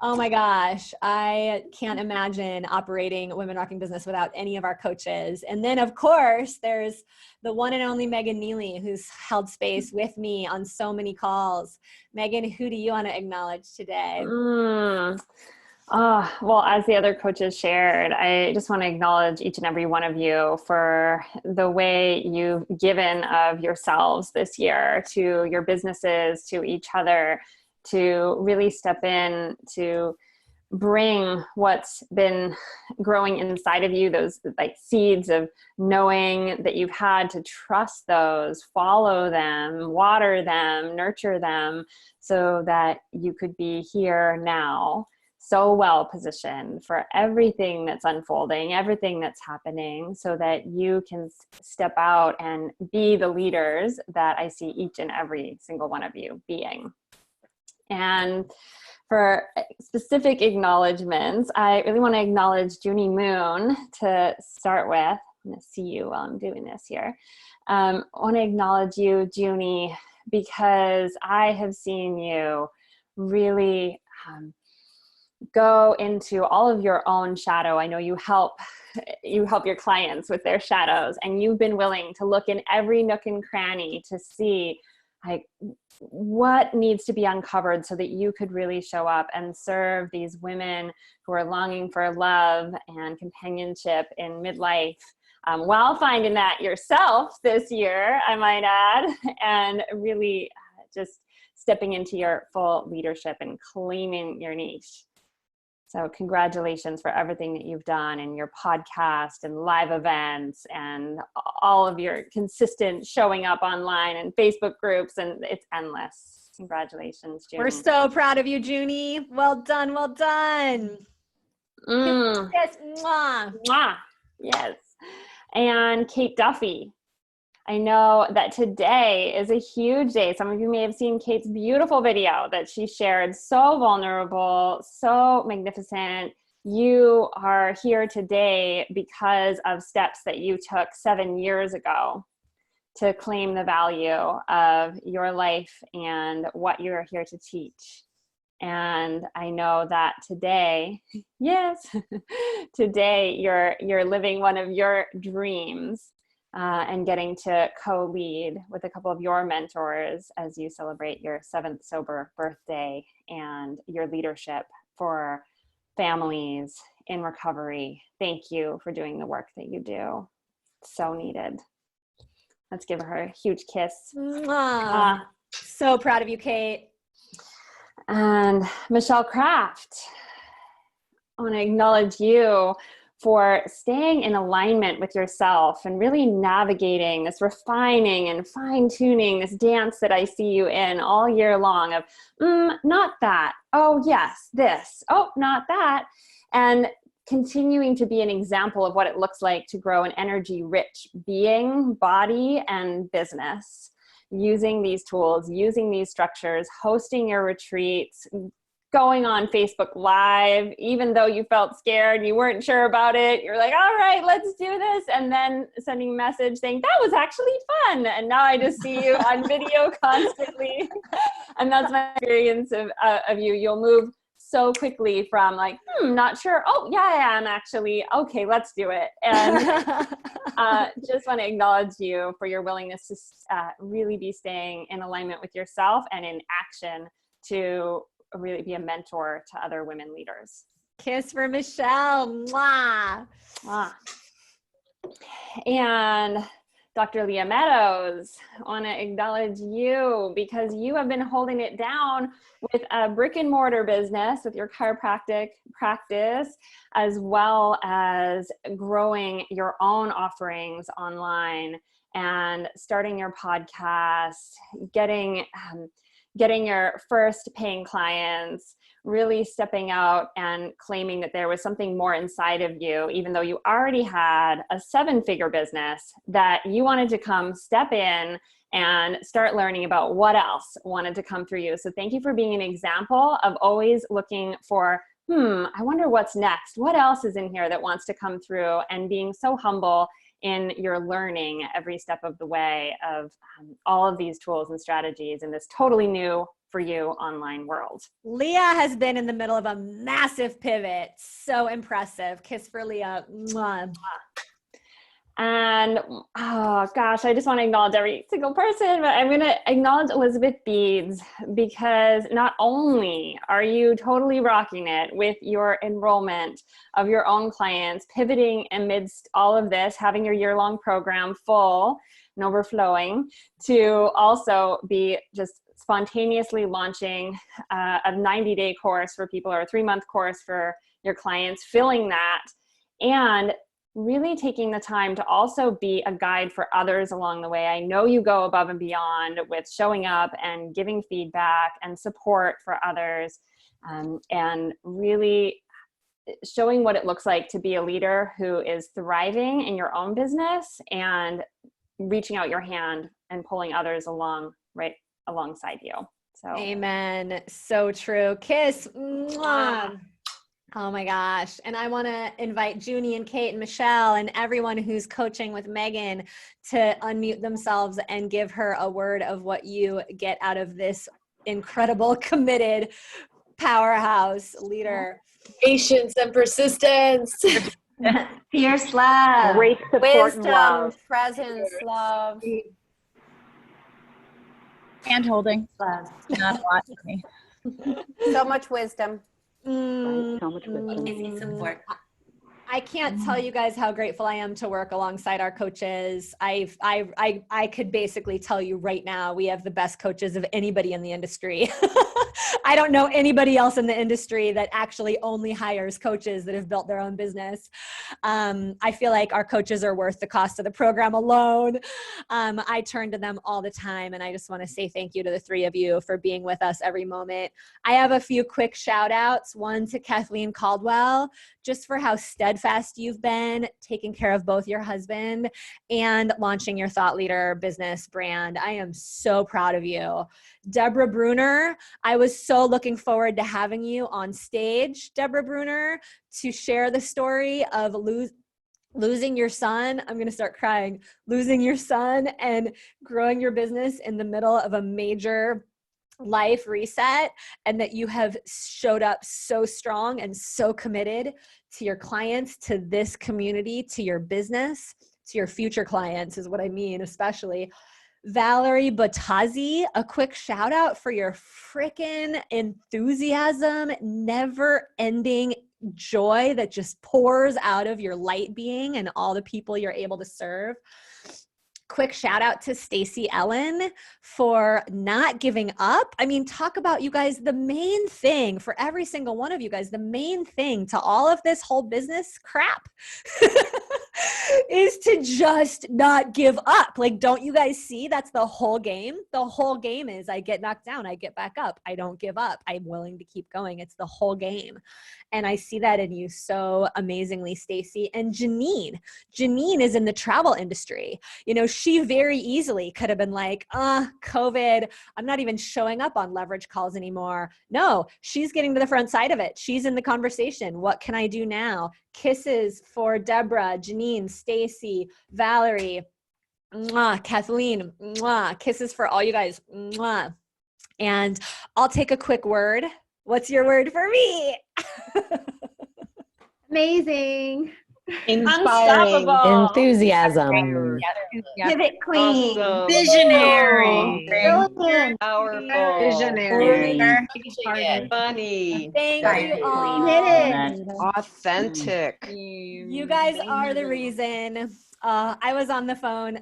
A: Oh my gosh, I can't imagine operating Women Rocking Business without any of our coaches. And then of course, there's the one and only Megan Neely, who's held space with me on so many calls. Megan, who do you want to acknowledge today?
B: Well, as the other coaches shared, I just want to acknowledge each and every one of you for the way you've given of yourselves this year to your businesses, to each other, to really step in to bring what's been growing inside of you, those like seeds of knowing that you've had to trust those, follow them, water them, nurture them, so that you could be here now, so well positioned for everything that's unfolding, everything that's happening, so that you can step out and be the leaders that I see each and every single one of you being. And for specific acknowledgements, I really want to acknowledge Junie Moon to start with. I'm going to see you while I'm doing this here. I want to acknowledge you, Junie, because I have seen you really go into all of your own shadow. I know you help your clients with their shadows, and you've been willing to look in every nook and cranny to see like what needs to be uncovered so that you could really show up and serve these women who are longing for love and companionship in midlife, while finding that yourself this year, I might add, and really just stepping into your full leadership and claiming your niche. So congratulations for everything that you've done in your podcast and live events and all of your consistent showing up online and Facebook groups, and it's endless. Congratulations, Junie.
A: We're so proud of you, Junie. Well done, well done. Yes, mwah.
B: Mwah. Yes. And Kate Duffy. I know that today is a huge day. Some of you may have seen Kate's beautiful video that she shared. So vulnerable, so magnificent. You are here today because of steps that you took 7 years ago to claim the value of your life and what you're here to teach. And I know that today, yes, today you're living one of your dreams. And getting to co-lead with a couple of your mentors as you celebrate your 7th sober birthday and your leadership for families in recovery. Thank you for doing the work that you do. So needed. Let's give her a huge kiss.
A: So proud of you, Kate.
B: And Michelle Kraft, I want to acknowledge you for staying in alignment with yourself and really navigating this refining and fine-tuning, this dance that I see you in all year long of, not that, oh yes, this, oh, not that, and continuing to be an example of what it looks like to grow an energy-rich being, body, and business, using these tools, using these structures, hosting your retreats, going on Facebook Live, even though you felt scared, you weren't sure about it, you're like, all right, let's do this. And then sending a message saying, that was actually fun. And now I just see you on video constantly. And that's my experience of you. You'll move so quickly from like, not sure. Oh, yeah, I am actually. Okay, let's do it. And just want to acknowledge you for your willingness to really be staying in alignment with yourself and in action to really be a mentor to other women leaders.
A: Kiss for Michelle. Mwah.
B: Mwah. And Dr. Leah Meadows, I want to acknowledge you because you have been holding it down with a brick and mortar business with your chiropractic practice, as well as growing your own offerings online and starting your podcast, getting your first paying clients, really stepping out and claiming that there was something more inside of you, even though you already had a 7-figure business, that you wanted to come step in and start learning about what else wanted to come through you. So thank you for being an example of always looking for, I wonder what's next. What else is in here that wants to come through, and being so humble in your learning every step of the way of all of these tools and strategies in this totally new for you online world.
A: Leah has been in the middle of a massive pivot. So impressive. Kiss for Leah. Mwah.
B: And oh gosh, I just want to acknowledge every single person, but I'm going to acknowledge Elizabeth Beads, because not only are you totally rocking it with your enrollment of your own clients, pivoting amidst all of this, having your year-long program full and overflowing, to also be just spontaneously launching a 90-day course for people or a 3-month course for your clients, filling that, and really taking the time to also be a guide for others along the way. I know you go above and beyond with showing up and giving feedback and support for others, and really showing what it looks like to be a leader who is thriving in your own business and reaching out your hand and pulling others along right alongside you. So
A: amen. So true. Kiss. Mwah. Oh my gosh. And I want to invite Junie and Kate and Michelle and everyone who's coaching with Megan to unmute themselves and give her a word of what you get out of this incredible, committed powerhouse leader.
I: Patience and persistence.
N: Fierce love.
B: Great support and
I: Wisdom,
B: love.
I: presence, love.
J: Hand holding.
N: Love.
J: Not a lot for me.
I: So much wisdom.
B: So much wisdom.
N: Easy support.
A: I can't tell you guys how grateful I am to work alongside our coaches. I could basically tell you right now, we have the best coaches of anybody in the industry. I don't know anybody else in the industry that actually only hires coaches that have built their own business. I feel like our coaches are worth the cost of the program alone. I turn to them all the time, and I just want to say thank you to the three of you for being with us every moment. I have a few quick shout outs. One to Kathleen Caldwell, just for how steadfast you've been taking care of both your husband and launching your Thought Leader business brand. I am so proud of you. Deborah Bruner, I was so looking forward to having you on stage, Deborah Bruner, to share the story of losing your son. I'm going to start crying. Losing your son and growing your business in the middle of a major life reset, and that you have showed up so strong and so committed to your clients, to this community, to your business, to your future clients is what I mean, especially. Valerie Batazzi, a quick shout out for your freaking enthusiasm, never ending joy that just pours out of your light being and all the people you're able to serve. Quick shout out to Stacy Ellen for not giving up. I mean, talk about, you guys, the main thing for every single one of you guys, the main thing to all of this whole business crap is to just not give up. Like, don't you guys see that's the whole game? The whole game is I get knocked down, I get back up. I don't give up. I'm willing to keep going. It's the whole game. And I see that in you so amazingly, Stacy. And Janine is in the travel industry. You know, she very easily could have been like, COVID, I'm not even showing up on leverage calls anymore. No, she's getting to the front side of it. She's in the conversation. What can I do now? Kisses for Deborah, Janine, Stacy, Valerie, mwah, Kathleen, mwah, kisses for all you guys. Mwah. And I'll take a quick word. What's your word for me?
N: Amazing.
E: Inspiring. Enthusiasm.
N: Pivot queen.
H: Awesome.
J: Visionary.
N: Brilliant.
H: Powerful.
J: Visionary.
H: Funny.
A: Thank you all.
H: Authentic.
A: You guys are the reason. I was on the phone.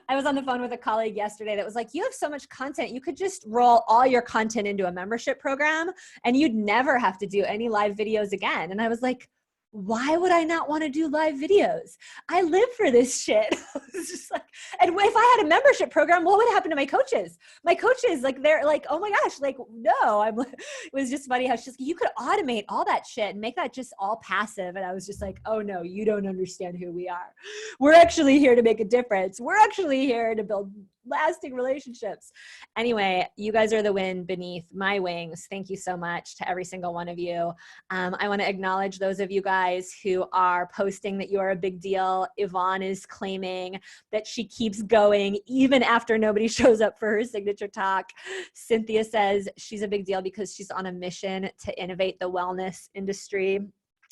A: I was on the phone with a colleague yesterday that was like, you have so much content. You could just roll all your content into a membership program and you'd never have to do any live videos again. And I was like, why would I not want to do live videos? I live for this shit. I was just like, and if I had a membership program, what would happen to my coaches? My coaches, like, they're like, oh my gosh, like, no, it was just funny how she's like, you could automate all that shit and make that just all passive. And I was just like, oh no, you don't understand who we are. We're actually here to make a difference. We're actually here to build lasting relationships. Anyway, you guys are the wind beneath my wings. Thank you so much to every single one of you. I want to acknowledge those of you guys who are posting that you are a big deal. Yvonne is claiming that she keeps going even after nobody shows up for her signature talk. Cynthia says she's a big deal because she's on a mission to innovate the wellness industry.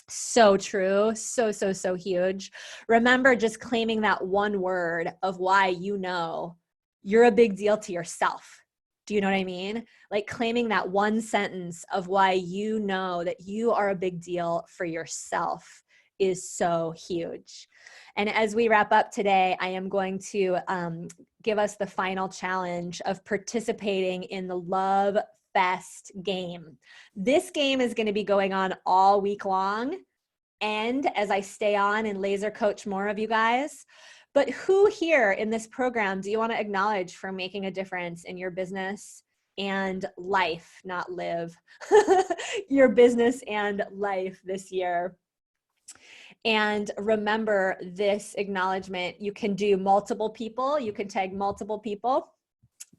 A: So true. So huge. Remember just claiming that one word of why you know you're a big deal to yourself. Do you know what I mean? Like claiming that one sentence of why you know that you are a big deal for yourself is so huge. And as we wrap up today, I am going to give us the final challenge of participating in the Love Fest game. This game is going to be going on all week long, and as I stay on and laser coach more of you guys. But who here in this program do you want to acknowledge for making a difference in your business and life, not live, your business and life this year? And remember this acknowledgement, you can do multiple people, you can tag multiple people.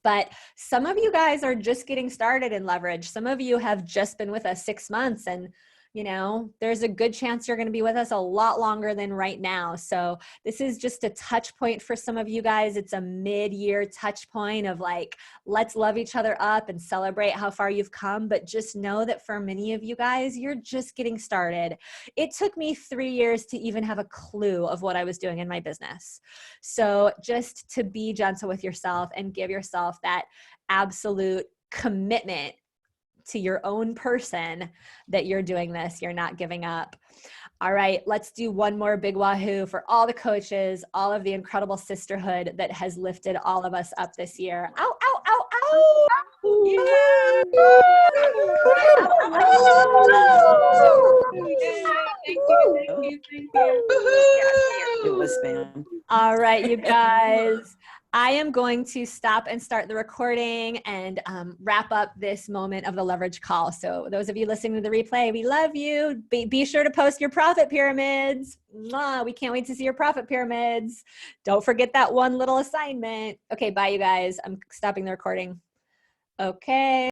A: But some of you guys are just getting started in leverage. Some of you have just been with us 6 months, and you know, there's a good chance you're going to be with us a lot longer than right now. So this is just a touch point for some of you guys. It's a mid-year touch point of like, let's love each other up and celebrate how far you've come. But just know that for many of you guys, you're just getting started. It took me 3 years to even have a clue of what I was doing in my business. So just to be gentle with yourself and give yourself that absolute commitment to your own person that you're doing this, you're not giving up. All right, let's do one more big wahoo for all the coaches, all of the incredible sisterhood that has lifted all of us up this year. Ow, ow, ow, ow.
L: It was spam.
A: All right, you guys. I am going to stop and start the recording and wrap up this moment of the leverage call. So those of you listening to the replay, we love you. Be sure to post your profit pyramids. Mwah, we can't wait to see your profit pyramids. Don't forget that one little assignment. Okay, bye you guys. I'm stopping the recording. Okay.